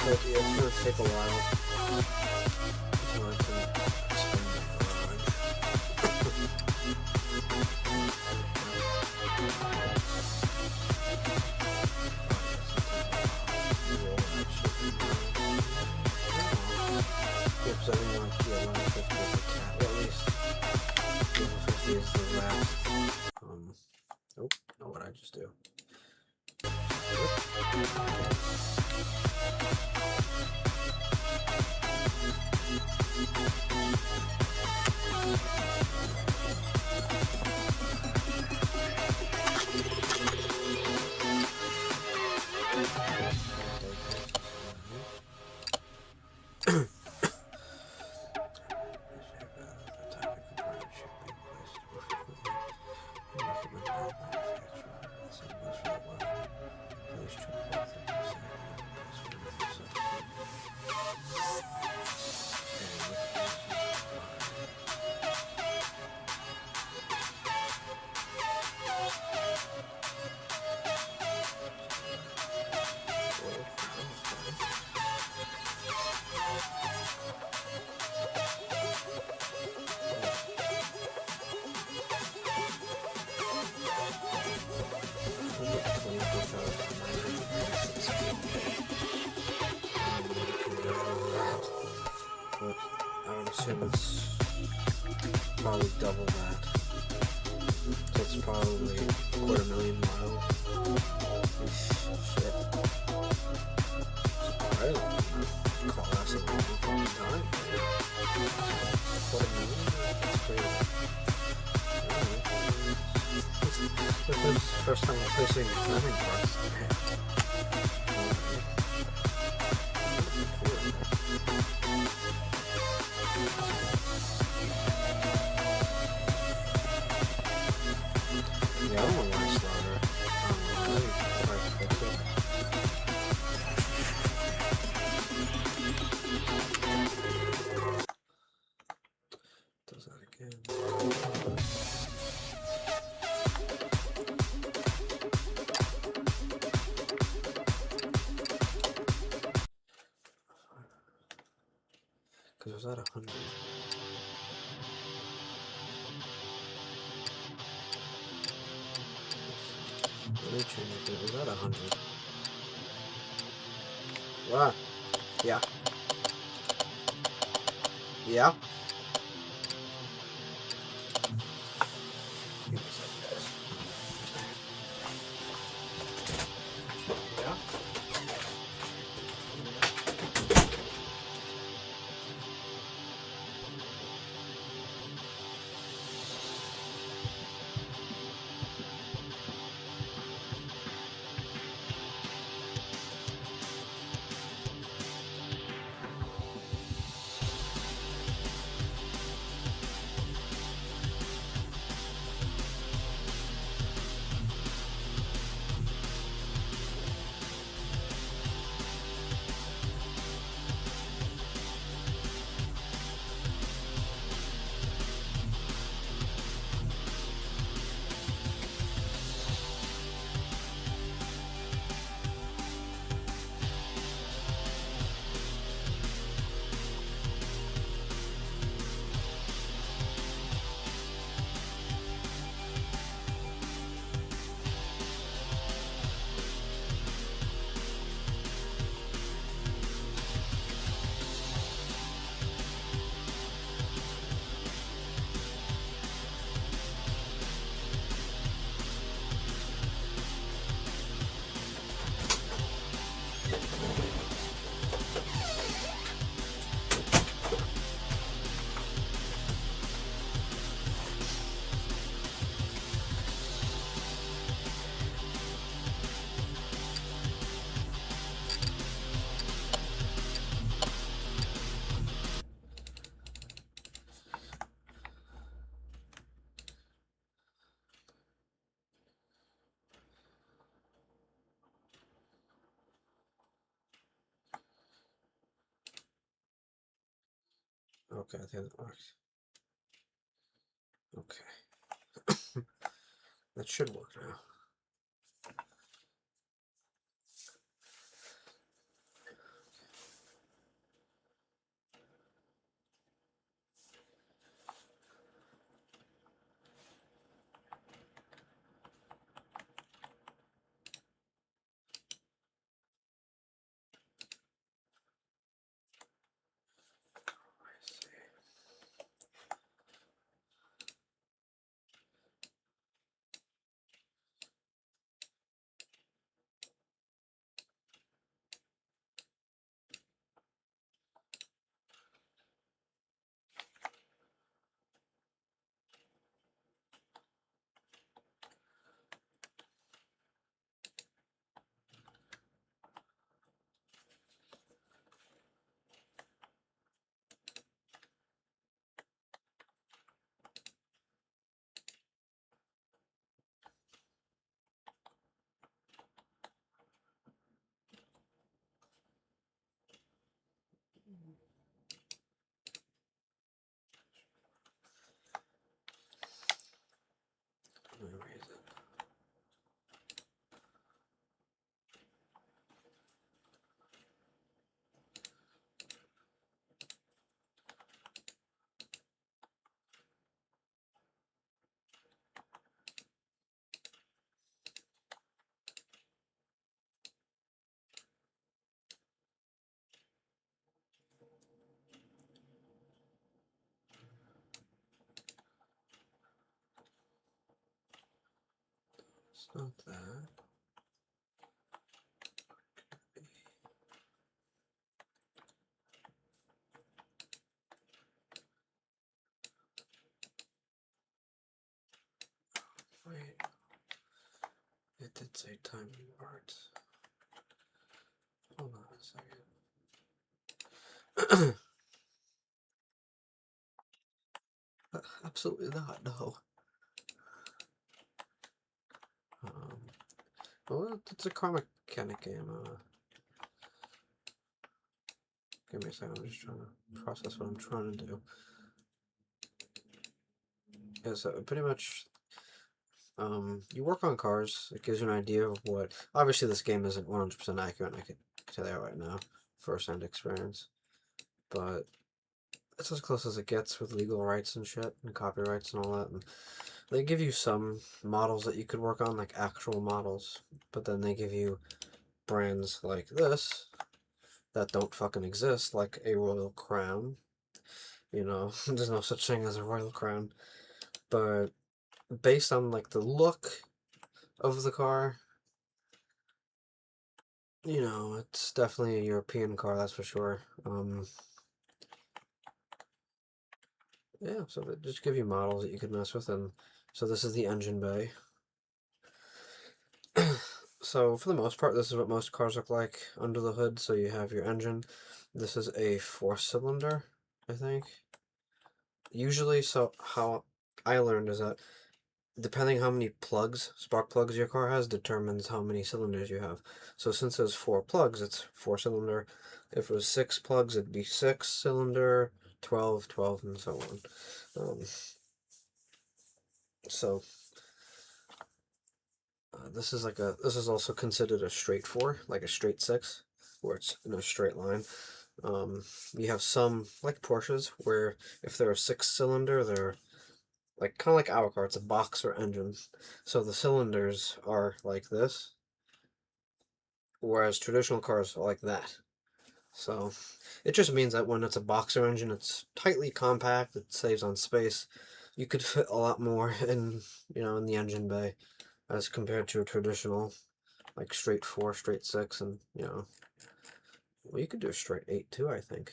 So yeah, it's gonna take a while. So I can explain yeah, because I didn't want to be 1150 as a cat, or at least 1150 is the last. Oh, know what I just do. him is probably double that. So it's probably 250,000 miles. Shit. Alright. Call us a long fucking time. 250,000? That's crazy. This is the first time I'm placing landing parts. Yeah, I don't know why it's louder. I don't know. Maybe it's hard to fix it. Does that again. Because it was at 100. Let me change it. It was at 100. Wow. Yeah. Yeah. Give me a second, guys. Yeah. Okay, I think that works. Okay. That should work now. Let's see. Not that. Wait. It did say timing parts. Hold on a second. Absolutely not, no. Well, it's a car mechanic game. Give me a second, I'm just trying to process what I'm trying to do. Yeah, so pretty much, you work on cars. It gives you an idea of what. Obviously, this game isn't 100% accurate. I could tell you that right now, first-hand experience. But it's as close as it gets with legal rights and shit, and copyrights and all that. And they give you some models that you could work on, like actual models. But then they give you brands like this that don't fucking exist, like a Royal Crown. You know, there's no such thing as a Royal Crown. But based on like the look of the car, you know, it's definitely a European car, that's for sure. Yeah, so they just give you models that you could mess with, and so this is the engine bay. So for the most part, this is what most cars look like under the hood. So you have your engine. This is a 4-cylinder, I think. Usually, so how I learned is that depending how many plugs, spark plugs your car has, determines how many cylinders you have. So since there's 4 plugs, it's 4-cylinder. If it was 6 plugs, it'd be 6-cylinder, 12, 12, and so on. So this is also considered a straight 4, like a straight 6, where it's in a straight line. You have some like Porsches where if they're a 6-cylinder, they're like kind of like our car. It's a boxer engine, so the cylinders are like this, whereas traditional cars are like that. So it just means that when it's a boxer engine, it's tightly compact. It saves on space. You could fit a lot more in in the engine bay as compared to a traditional like straight 4, straight 6, and well, you could do a straight 8 too, I think.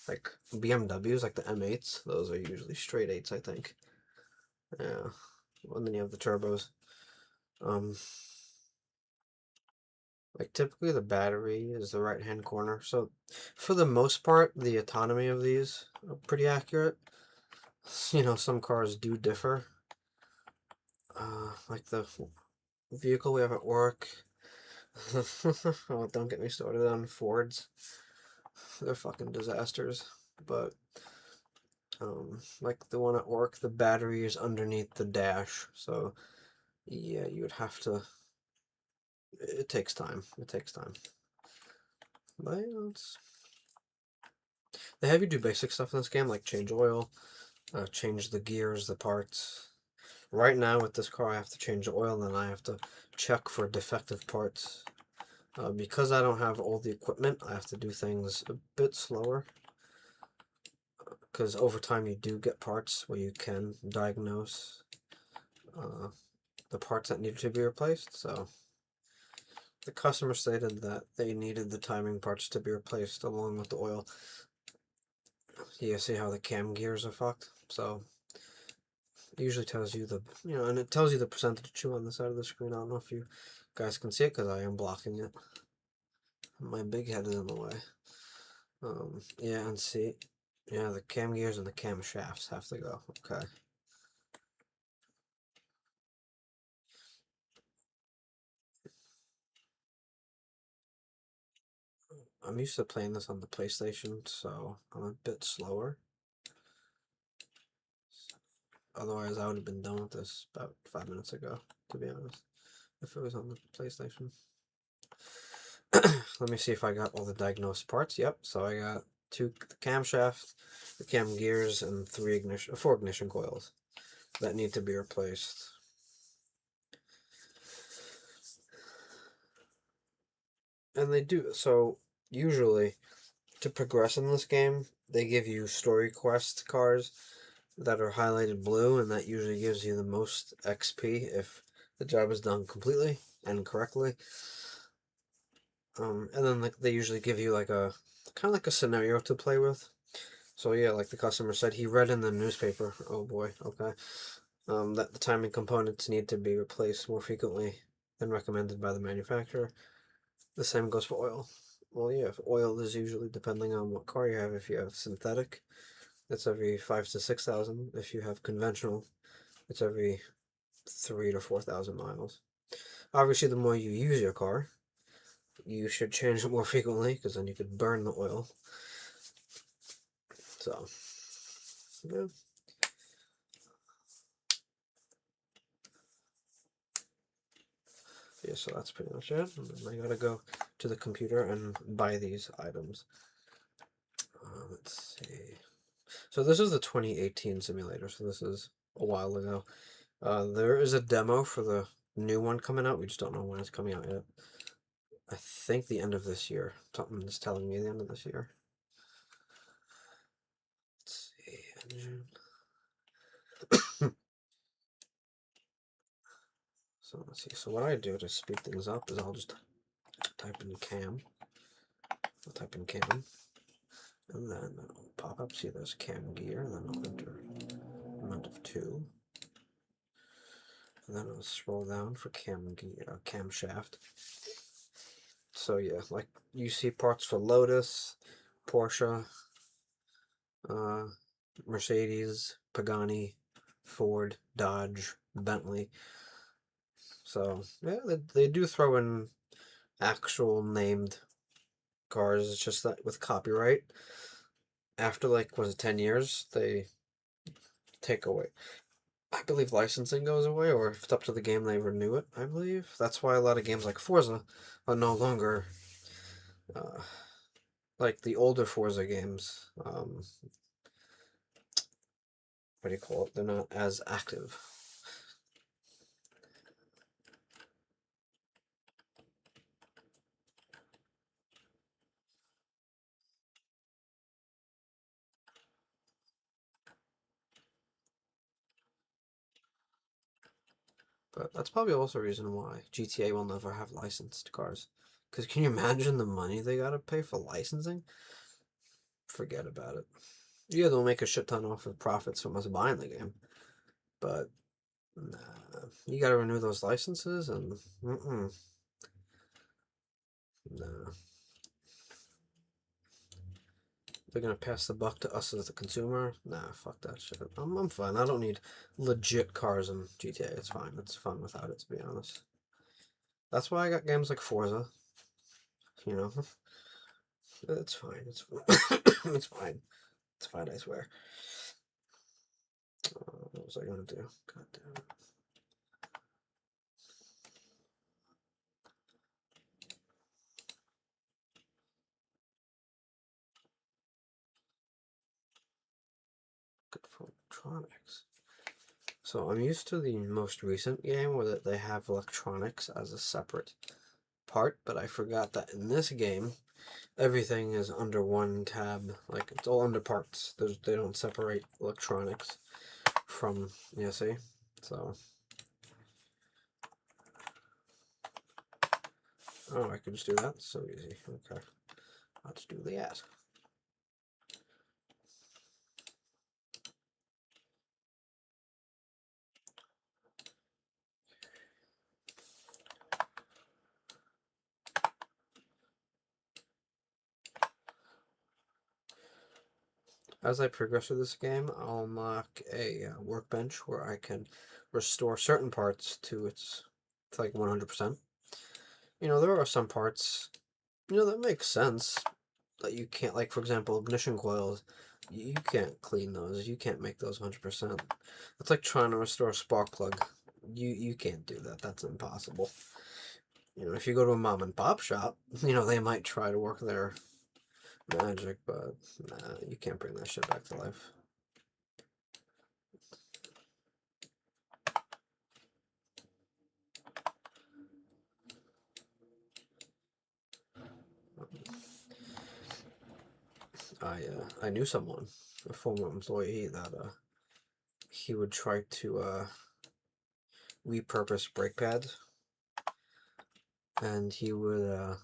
Like BMWs, like the M8s, those are usually straight 8s, I think. Yeah. And then you have the turbos. Like typically the battery is the right hand corner. So for the most part, the autonomy of these are pretty accurate. Some cars do differ. Like the vehicle we have at work. Oh, don't get me started on Fords. They're fucking disasters. But like the one at work, the battery is underneath the dash. So yeah, you would have to. It takes time. It takes time. But they have you do basic stuff in this game, like change oil, change the gears, the parts. Right now with this car, I have to change the oil, and then I have to check for defective parts. Because I don't have all the equipment, I have to do things a bit slower. Because over time you do get parts where you can diagnose the parts that need to be replaced. So the customer stated that they needed the timing parts to be replaced along with the oil. You see how the cam gears are fucked? So it usually tells you and it tells you the percentage of chew on the side of the screen. I don't know if you guys can see it because I am blocking it. My big head is in the way. Yeah, and see, yeah, the cam gears and the cam shafts have to go. Okay. I'm used to playing this on the PlayStation, so I'm a bit slower. Otherwise, I would have been done with this about 5 minutes ago, to be honest, if it was on the PlayStation. Let me see if I got all the diagnosed parts. Yep, so I got the camshaft, the cam gears, and 4 ignition coils that need to be replaced. And they do, so usually to progress in this game, they give you story quest cars that are highlighted blue, and that usually gives you the most XP if the job is done completely and correctly. And then like they usually give you like a kind of like a scenario to play with. So yeah, like the customer said, he read in the newspaper. Oh boy, okay. That the timing components need to be replaced more frequently than recommended by the manufacturer. The same goes for oil. Well, yeah, if oil is usually depending on what car you have. If you have synthetic, it's every 5 to 6,000. If you have conventional, it's every 3 to 4,000 miles. Obviously, the more you use your car, you should change it more frequently because then you could burn the oil. So, yeah. Yeah, so that's pretty much it. And then I gotta go to the computer and buy these items. Let's see. So this is the 2018 simulator, so this is a while ago. There is a demo for the new one coming out. We just don't know when it's coming out yet. I think the end of this year. Something is telling me the end of this year. Let's see. Engine. So let's see. So what I do to speed things up is I'll just type in cam. I'll type in cam. And then it'll pop up. See, there's cam gear. And then I'll enter amount of 2. And then I'll scroll down for cam gear, camshaft. So yeah, like you see parts for Lotus, Porsche, Mercedes, Pagani, Ford, Dodge, Bentley. So yeah, they do throw in actual named cars. It's just that with copyright, after like was it 10 years, they take away. I believe licensing goes away, or if it's up to the game, they renew it. I believe that's why a lot of games like Forza are no longer uh, like the older Forza games. What do you call it? They're not as active. But that's probably also a reason why GTA will never have licensed cars. Because can you imagine the money they gotta pay for licensing? Forget about it. Yeah, they'll make a shit ton off of profits from us buying the game. But, nah. You gotta renew those licenses and, nah. They're gonna pass the buck to us as the consumer? Nah, fuck that shit. I'm fine. I don't need legit cars in GTA. It's fine. It's fun without it, to be honest. That's why I got games like Forza. You know, it's fine. It's it's fine. It's fine. I swear. What was I gonna do? God damn it. Good for electronics. So I'm used to the most recent game where they have electronics as a separate part, but I forgot that in this game, everything is under one tab. Like it's all under parts. They don't separate electronics from, you see? So, oh, I can just do that. So easy. Okay, let's do that. As I progress through this game, I'll unlock a workbench where I can restore certain parts to its like 100%. You know, there are some parts, you know, that make sense that you can't, like for example, ignition coils. You can't clean those. You can't make those 100%. It's like trying to restore a spark plug. You can't do that. That's impossible. You know, if you go to a mom and pop shop, you know, they might try to work their magic, but nah, you can't bring that shit back to life. I knew someone, a former employee, that he would try to repurpose brake pads, and he would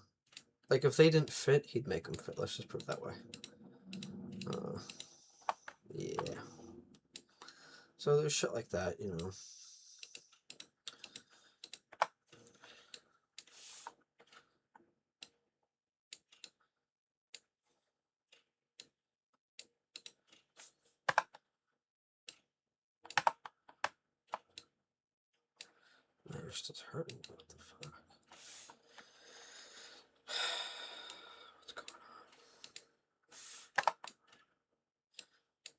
like if they didn't fit, he'd make them fit. Let's just put it that way. Yeah. So there's shit like that, you know. My wrist is hurting. What the fuck? What's going on?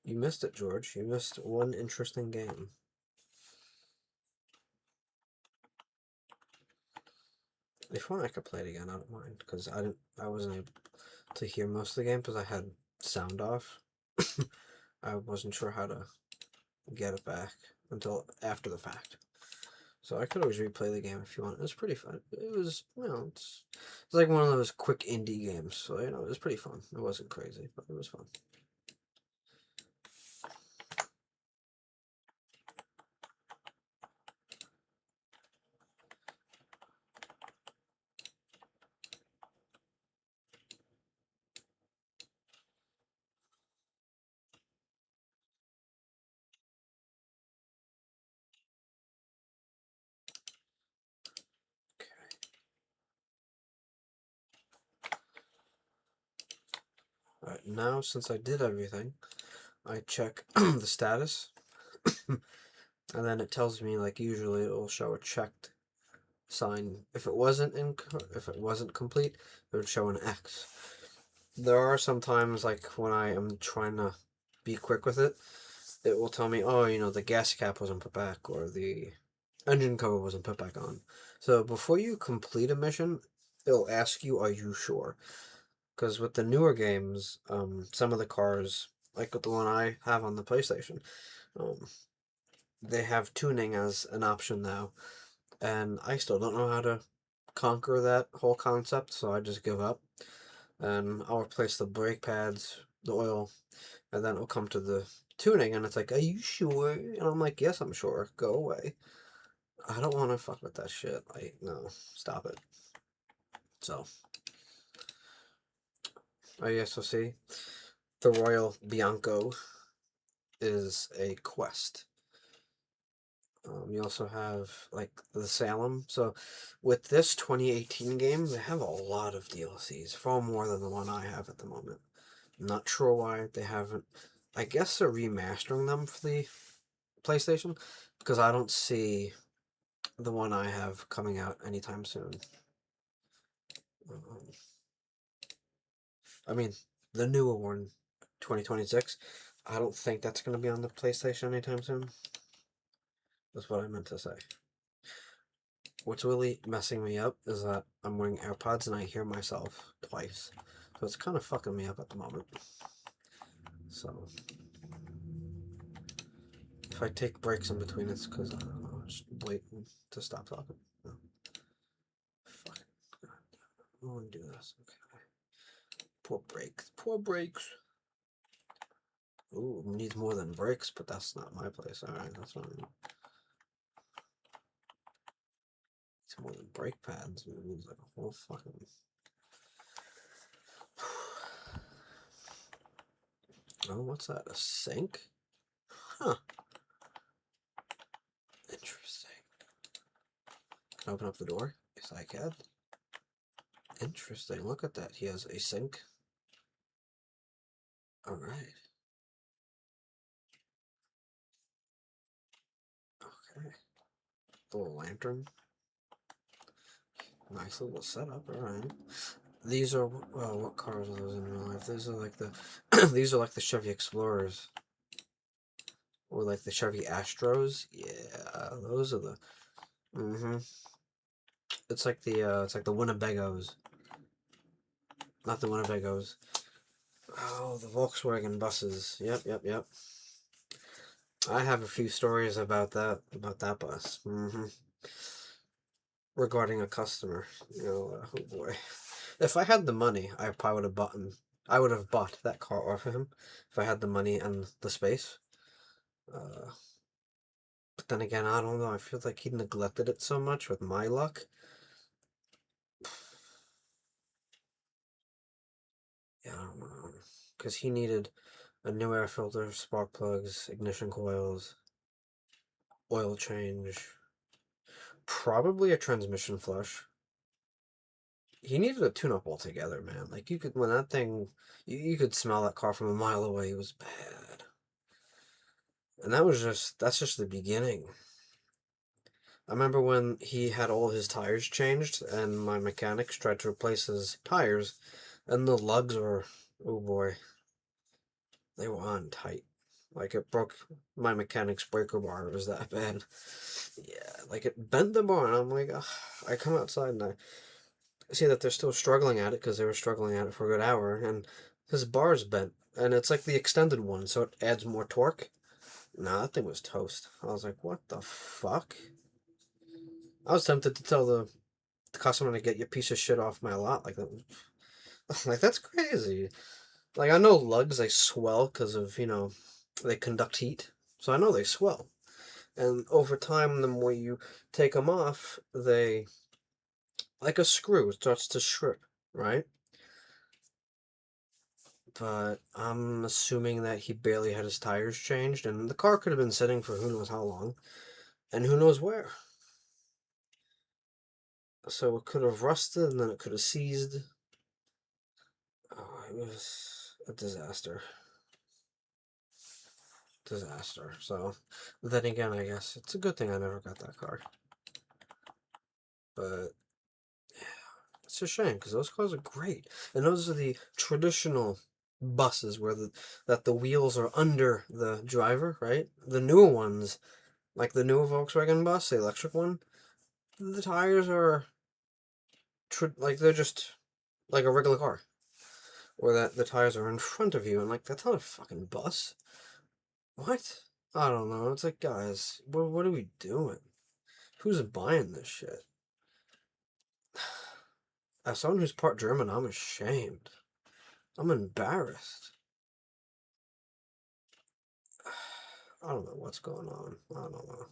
You missed it, George. You missed one interesting game. If you want, I could play it again. I don't mind because I wasn't able to hear most of the game because I had sound off. I wasn't sure how to get it back until after the fact. So I could always replay the game if you want. It was pretty fun. It was, you know, it's like one of those quick indie games. So, you know, it was pretty fun. It wasn't crazy, but it was fun. Alright, now since I did everything, I check the status, and then it tells me, like usually it will show a checked sign. If it wasn't complete, it would show an X. There are some times, like when I am trying to be quick with it, it will tell me, oh, you know, the gas cap wasn't put back, or the engine cover wasn't put back on. So before you complete a mission, it'll ask you, are you sure? Because with the newer games, some of the cars, like with the one I have on the PlayStation, um, they have tuning as an option now, and I still don't know how to conquer that whole concept, so I just give up. And I'll replace the brake pads, the oil, and then it'll come to the tuning, and it's like, are you sure? And I'm like, yes, I'm sure. Go away. I don't want to fuck with that shit. Like, no, stop it. So, oh yeah, so see, the Royal Bianco is a quest. You also have like the Salem. So with this 2018 game, they have a lot of DLCs, far more than the one I have at the moment. I'm not sure why they haven't. I guess they're remastering them for the PlayStation because I don't see the one I have coming out anytime soon. Um, I mean, the newer one, 2026. I don't think that's going to be on the PlayStation anytime soon. That's what I meant to say. What's really messing me up is that I'm wearing AirPods and I hear myself twice. So it's kind of fucking me up at the moment. So if I take breaks in between, it's because I don't know, just waiting to stop talking. No. Fuck it. I don't want to do this. Okay. Poor breaks. Poor breaks. Ooh, needs more than breaks, but that's not my place. Alright, that's fine. It's more than brake pads. It means like a whole fucking. Oh, what's that? A sink? Huh. Interesting. Can I open up the door? Yes, I can. Interesting. Look at that. He has a sink. Alright. Okay. The little lantern. Nice little setup. Alright. These are, well, what cars are those in real life? These are like the, these are like the Chevy Explorers. Or like the Chevy Astros. Yeah, those are the, It's like the Winnebagos. Not the Winnebagos. Oh, the Volkswagen buses. Yep, yep, yep. I have a few stories about that bus. Regarding a customer. You know, oh boy. If I had the money, I probably would have bought that car off of him if I had the money and the space. Uh, But then again, I don't know. I feel like he neglected it so much with my luck. Yeah, I don't know. Because he needed a new air filter, spark plugs, ignition coils, oil change, probably a transmission flush. He needed a tune-up altogether, man. Like you could, when that thing, you could smell that car from a mile away. It was bad, and that's just the beginning. I remember when he had all his tires changed, and my mechanics tried to replace his tires, and the lugs were, oh boy, they were on tight. Like it broke my mechanic's breaker bar. It was that bad. Yeah, like it bent the bar, and I'm like, ugh. I come outside and I see that they're still struggling at it because they were struggling at it for a good hour, and his bar's bent, and it's like the extended one, so it adds more torque. Nah, that thing was toast. I was like, what the fuck? I was tempted to tell the customer to get your piece of shit off my lot. Like that, like that's crazy. Like I know lugs they swell because of they conduct heat, so I know they swell, and over time the more you take them off, they like a screw it starts to strip, right? But I'm assuming that he barely had his tires changed, and the car could have been sitting for who knows how long, and who knows where. So it could have rusted, and then it could have seized. Oh, it was a disaster. Disaster. So, then again, I guess it's a good thing I never got that car. But it's a shame because those cars are great, and those are the traditional buses where the wheels are under the driver, right? The newer ones, like the newer Volkswagen bus, the electric one, the tires are like they're just like a regular car, or that the tires are in front of you, and like that's not a fucking bus. What? I don't know. It's like, guys, what are we doing? Who's buying this shit? As someone who's part German, I'm ashamed. I'm embarrassed. I don't know what's going on. I don't know.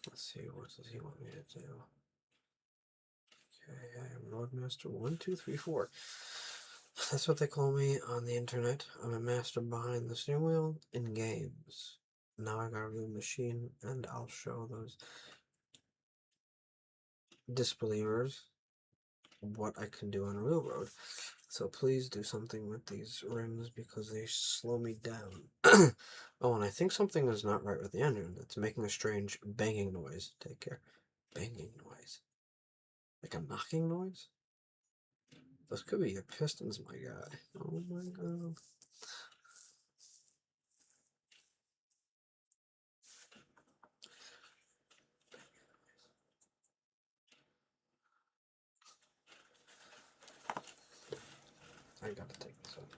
Let's see, what does he want me to do? Okay, I am Roadmaster 1234. That's what they call me on the internet. I'm a master behind the steering wheel in games. Now I gotta do the machine, and I'll show those disbelievers what I can do on a real road. So please do something with these rims because they slow me down. Oh, and I think something is not right with the engine. It's making a strange banging noise. Take care. Banging noise. Like a knocking noise? Those could be your pistons, my guy. Oh my god. I gotta take this off.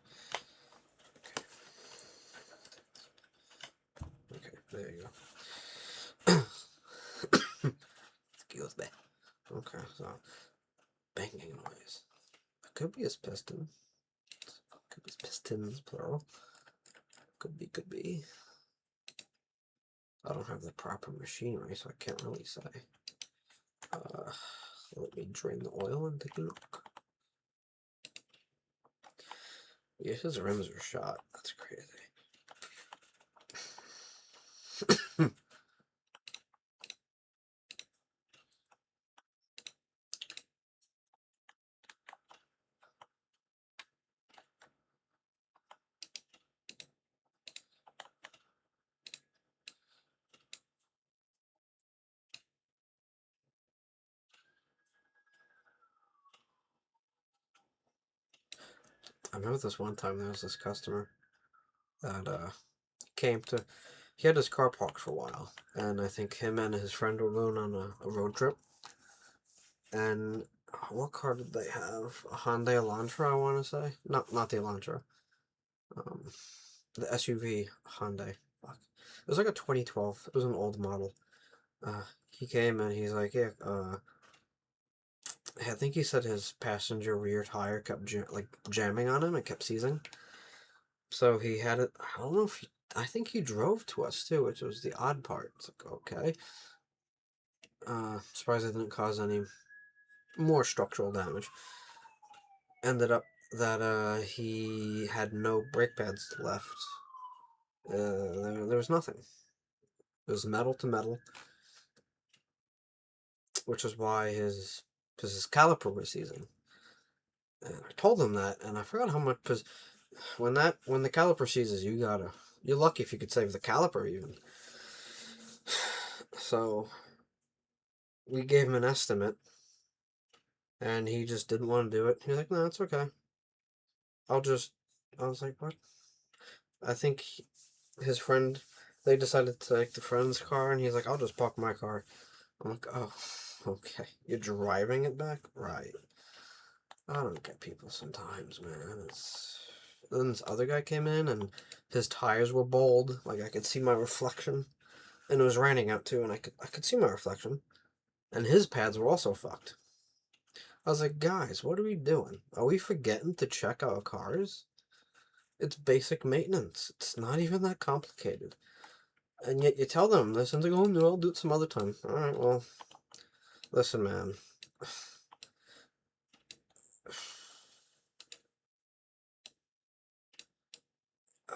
Okay, there you go. Excuse me. Okay, so banging noise. That could be his piston. Could be his pistons, plural. Could be, could be. I don't have the proper machinery, so I can't really say. Let me drain the oil and take a look. Yeah, his rims are shot. That's crazy. I remember this one time there was this customer. that came to. He had his car parked for a while, and I think him and his friend were going on a road trip. And what car did they have? A Hyundai Elantra, I want to say. Not the Elantra. Um, the SUV Hyundai. Fuck. It was like a 2012. It was an old model. He came and he's like, yeah. I think he said his passenger rear tire kept jamming on him. It kept seizing. So he had it. I don't know if I think he drove to us too, which was the odd part. It's like, okay. Surprised it didn't cause any more structural damage. Ended up that he had no brake pads left. There was nothing. It was metal to metal, which is why his caliper was seizing. And I told him that, and I forgot how much. Because when the caliper seizes, you're lucky if you could save the caliper even. So we gave him an estimate, and he just didn't want to do it. He was like, "No, it's okay. I'll just." I was like, "What?" I think his friend. They decided to take the friend's car, and he's like, "I'll just park my car." I'm like, "Oh, okay. You're driving it back, right?" I don't get people sometimes, man. Then this other guy came in, and his tires were bald. Like I could see my reflection, and it was raining out too, and I could see my reflection, and his pads were also fucked. I was like, guys, what are we doing? Are we forgetting to check our cars? It's basic maintenance. It's not even that complicated. And yet you tell them this, and they go, oh, no, I'll do it some other time. All right, well, listen, man. I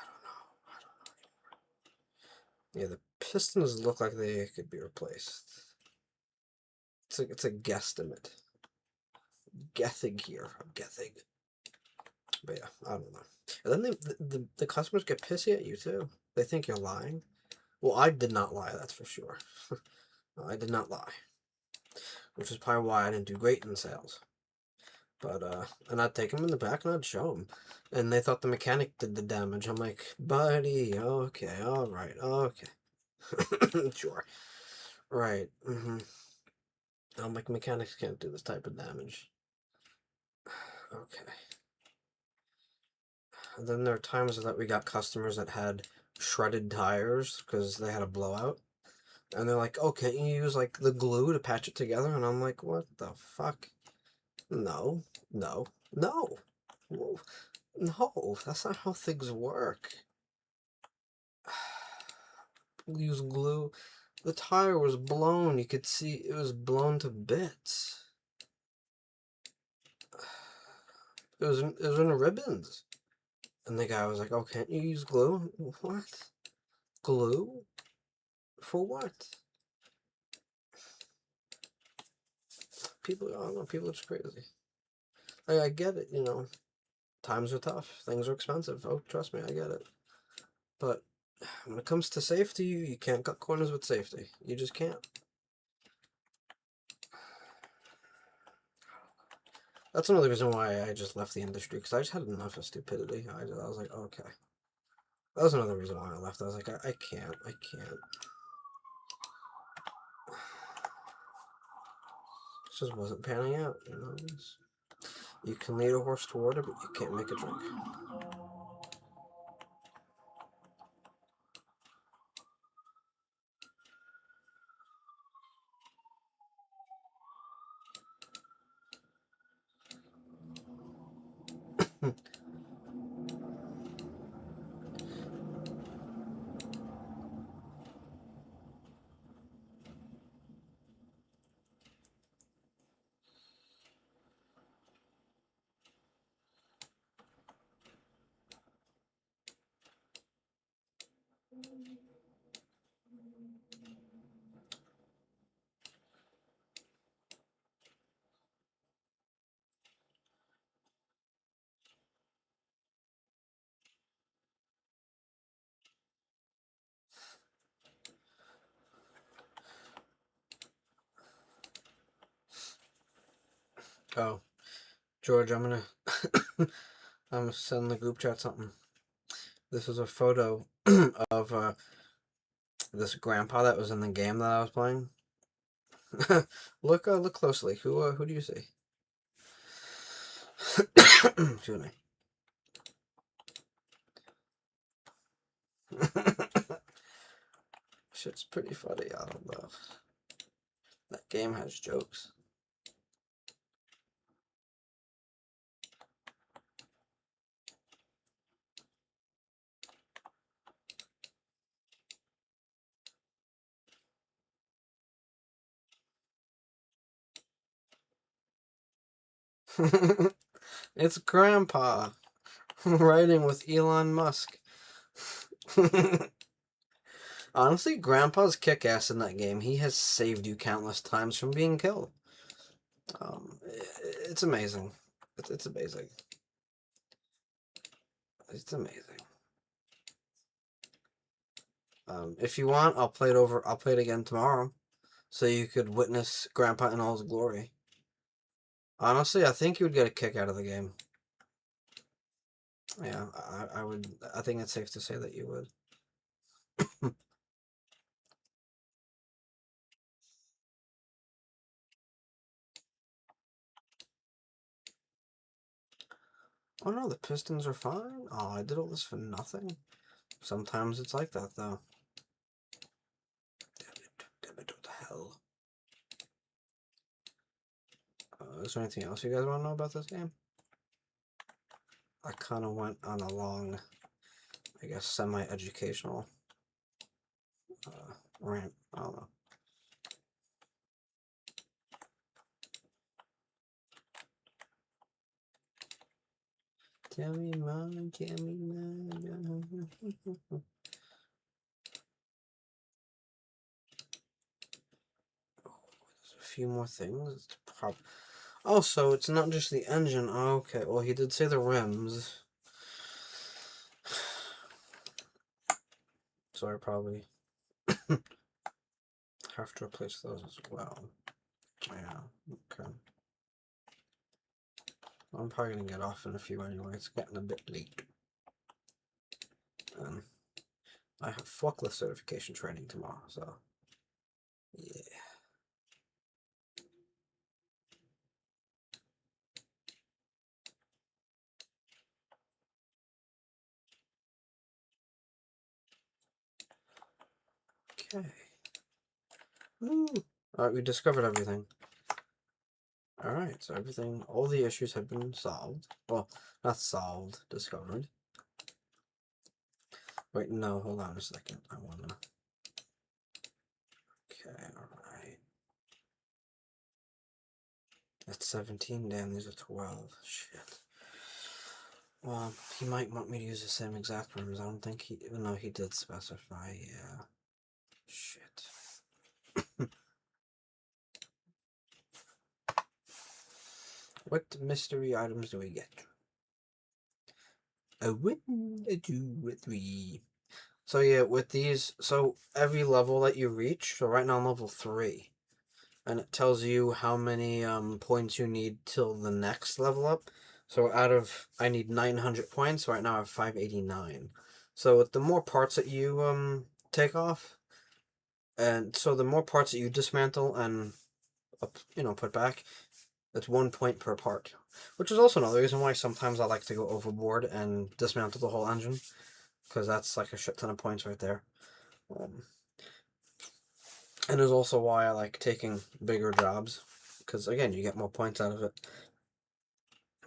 don't know. Yeah, the pistons look like they could be replaced. It's a guesstimate. Guessing here. I'm guessing. But yeah, I don't know. And then the customers get pissy at you too. They think you're lying. Well, I did not lie, that's for sure. I did not lie. Which is probably why I didn't do great in sales. But, and I'd take them in the back and I'd show them. And they thought the mechanic did the damage. I'm like, buddy, okay, alright, okay. Sure. Right, I'm like, mechanics can't do this type of damage. Okay. And then there are times that we got customers that had shredded tires because they had a blowout. And they're like, oh, can't you use like the glue to patch it together? And I'm like, what the fuck? No, no, no. Whoa. No, that's not how things work. Use glue. The tire was blown. You could see it was blown to bits. It was in ribbons. And the guy was like, "Oh, can't you use glue?" What? Glue? For what? People, I don't know. People are just crazy. I get it. Times are tough. Things are expensive. Oh, trust me, I get it. But when it comes to safety, you can't cut corners with safety. You just can't. That's another reason why I just left the industry, because I just had enough of stupidity. I was like, okay. That was another reason why I left. I was like, I can't. I can't. It just wasn't panning out. You can lead a horse to water, but you can't make it drink. Oh, George, I'm gonna send the group chat something. This is a photo of this grandpa that was in the game that I was playing. Look closely. Who do you see? Excuse me. Shit's pretty funny. I don't know. That game has jokes. It's Grandpa riding with Elon Musk. Honestly, Grandpa's kick-ass in that game. He has saved you countless times from being killed. It's amazing. It's amazing. It's amazing. If you want, I'll play it over. I'll play it again tomorrow, so you could witness Grandpa in all his glory. Honestly, I think you would get a kick out of the game. Yeah, I would. I think it's safe to say that you would. Oh no, the Pistons are fine. Oh, I did all this for nothing. Sometimes it's like that, though. Damn it, what the hell? Is there anything else you guys want to know about this game? I kind of went on a long, I guess, semi-educational rant. I don't know. Tell me mine, tell me mine. There's a few more things. Also, it's not just the engine. Oh, okay, well, he did say the rims. So I probably have to replace those as well. Yeah, okay. I'm probably gonna get off in a few anyway. It's getting a bit late. I have forklift certification training tomorrow, so yeah. Okay. Woo. Alright, we discovered everything. Alright, so everything, all the issues have been solved. Well, not solved, discovered. Wait, no, hold on a second. I wanna... Okay, alright. That's 17, damn, these are 12. Shit. Well, he might want me to use the same exact rims. I don't think he... Even though he did specify, yeah. Shit. What mystery items do we get? A 1, a 2, a 3. So yeah, with these, so every level that you reach, so right now I'm level 3. And it tells you how many points you need till the next level up. So I need 900 points. Right now I have 589. So with the more parts that you take off, and so the more parts that you dismantle and put back, it's 1 point per part. Which is also another reason why sometimes I like to go overboard and dismantle the whole engine, because that's like a shit ton of points right there. And is also why I like taking bigger jobs, because again, you get more points out of it.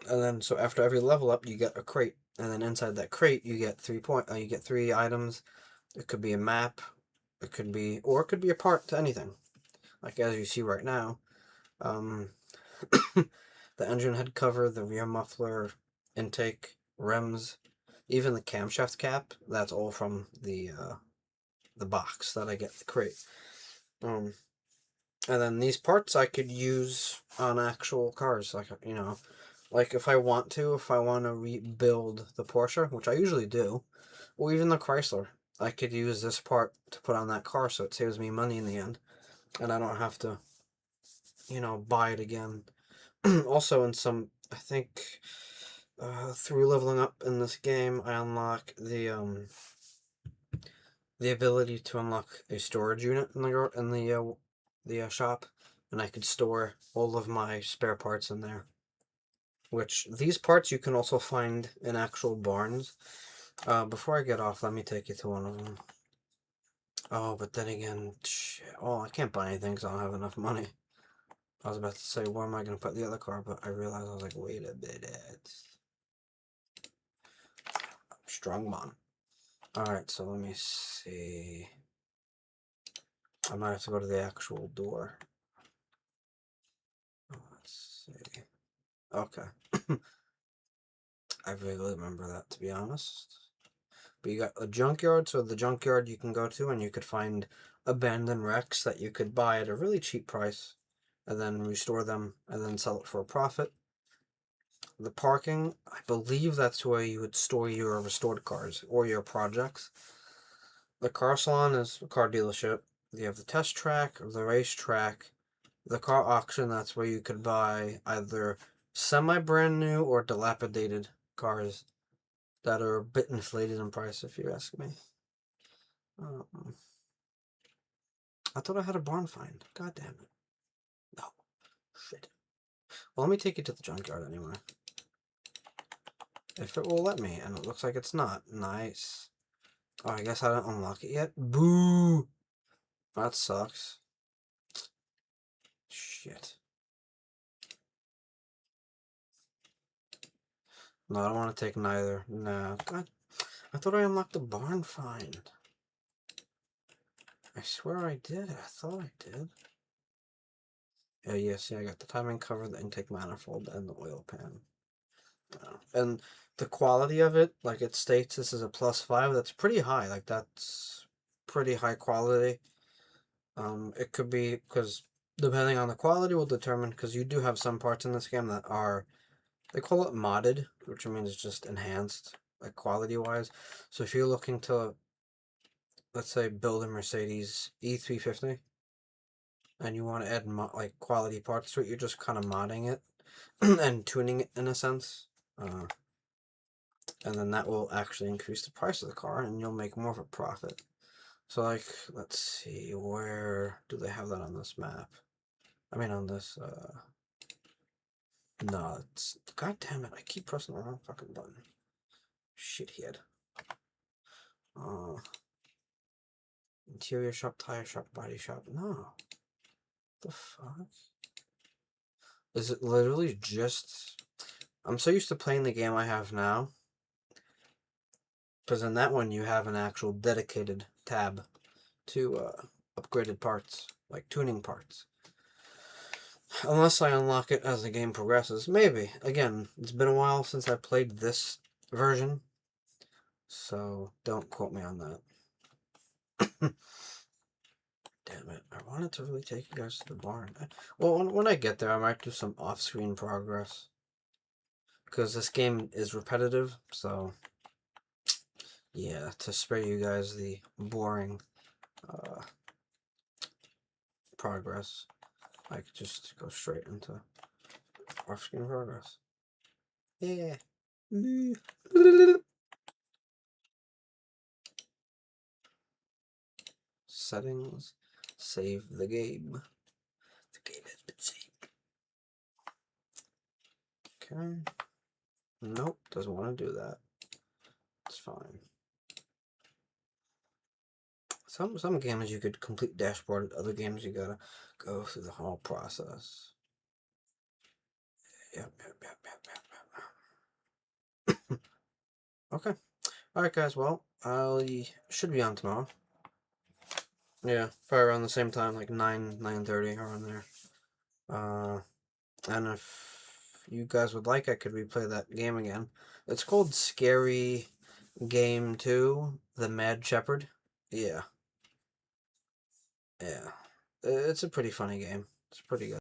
And then, so after every level up, you get a crate, and then inside that crate, you get 3 items. It could be a map, it could be a part to anything. Like as you see right now, the engine head cover, the rear muffler, intake, rims, even the camshaft cap. That's all from the box that I get the crate. And then these parts I could use on actual cars, like if I want to rebuild the Porsche, which I usually do, or even the Chrysler, I could use this part to put on that car, so it saves me money in the end, and I don't have to, buy it again. Also, I think through leveling up in this game, I unlock the ability to unlock a storage unit in the shop, and I could store all of my spare parts in there. Which these parts you can also find in actual barns. Before I get off, let me take you to one of them. Oh, but then again, shit. Oh, I can't buy anything because I don't have enough money. I was about to say, where am I going to put the other car? But I realized I was like, wait a minute. Strong man. Alright, so let me see. I might have to go to the actual door. Let's see. Okay. I vaguely remember that, to be honest. But you got a junkyard, so the junkyard you can go to and you could find abandoned wrecks that you could buy at a really cheap price and then restore them and then sell it for a profit. The parking, I believe that's where you would store your restored cars or your projects. The car salon is a car dealership. You have the test track, the racetrack, the car auction, that's where you could buy either semi-brand new or dilapidated cars that are a bit inflated in price, if you ask me. I thought I had a barn find. God damn it. No. Shit. Well, let me take you to the junkyard anyway. If it will let me, and it looks like it's not. Nice. Oh, I guess I didn't unlock it yet. Boo! That sucks. Shit. No, I don't want to take neither. No. God. I thought I unlocked the barn find. I swear I did. I thought I did. Yeah, see, I got the timing cover, the intake manifold, and the oil pan. And the quality of it, like it states this is a +5, that's pretty high. Like, that's pretty high quality. It could be, because depending on the quality will determine, because you do have some parts in this game that are, they call it modded, which means just enhanced, like quality-wise. So if you're looking to, let's say, build a Mercedes E350, and you want to add like quality parts to it, you're just kind of modding it and tuning it in a sense. And then that will actually increase the price of the car and you'll make more of a profit. So, like, let's see, where do they have that on this map? I mean, on this, no, it's, god damn it, I keep pressing the wrong fucking button. Shithead. Interior shop, tire shop, body shop, no. The fuck? Is it literally just, I'm so used to playing the game I have now. Because in that one, you have an actual dedicated tab to upgraded parts, like tuning parts. Unless I unlock it as the game progresses. Maybe. Again, it's been a while since I played this version, so don't quote me on that. Damn it. I wanted to really take you guys to the barn. Well, when I get there, I might do some off-screen progress. Because this game is repetitive, so... yeah, to spare you guys the boring progress, I could just go straight into off-screen progress. Yeah. Settings. Save the game. The game has been saved. Okay. Nope, doesn't want to do that. It's fine. Some games you could complete dashboard. Other games you gotta go through the whole process. Yep. Okay. Alright guys, well, I should be on tomorrow. Yeah, probably around the same time, like 9:30 around there. And if you guys would like, I could replay that game again. It's called Scary Game 2, The Mad Shepherd. Yeah. Yeah. It's a pretty funny game. It's pretty good.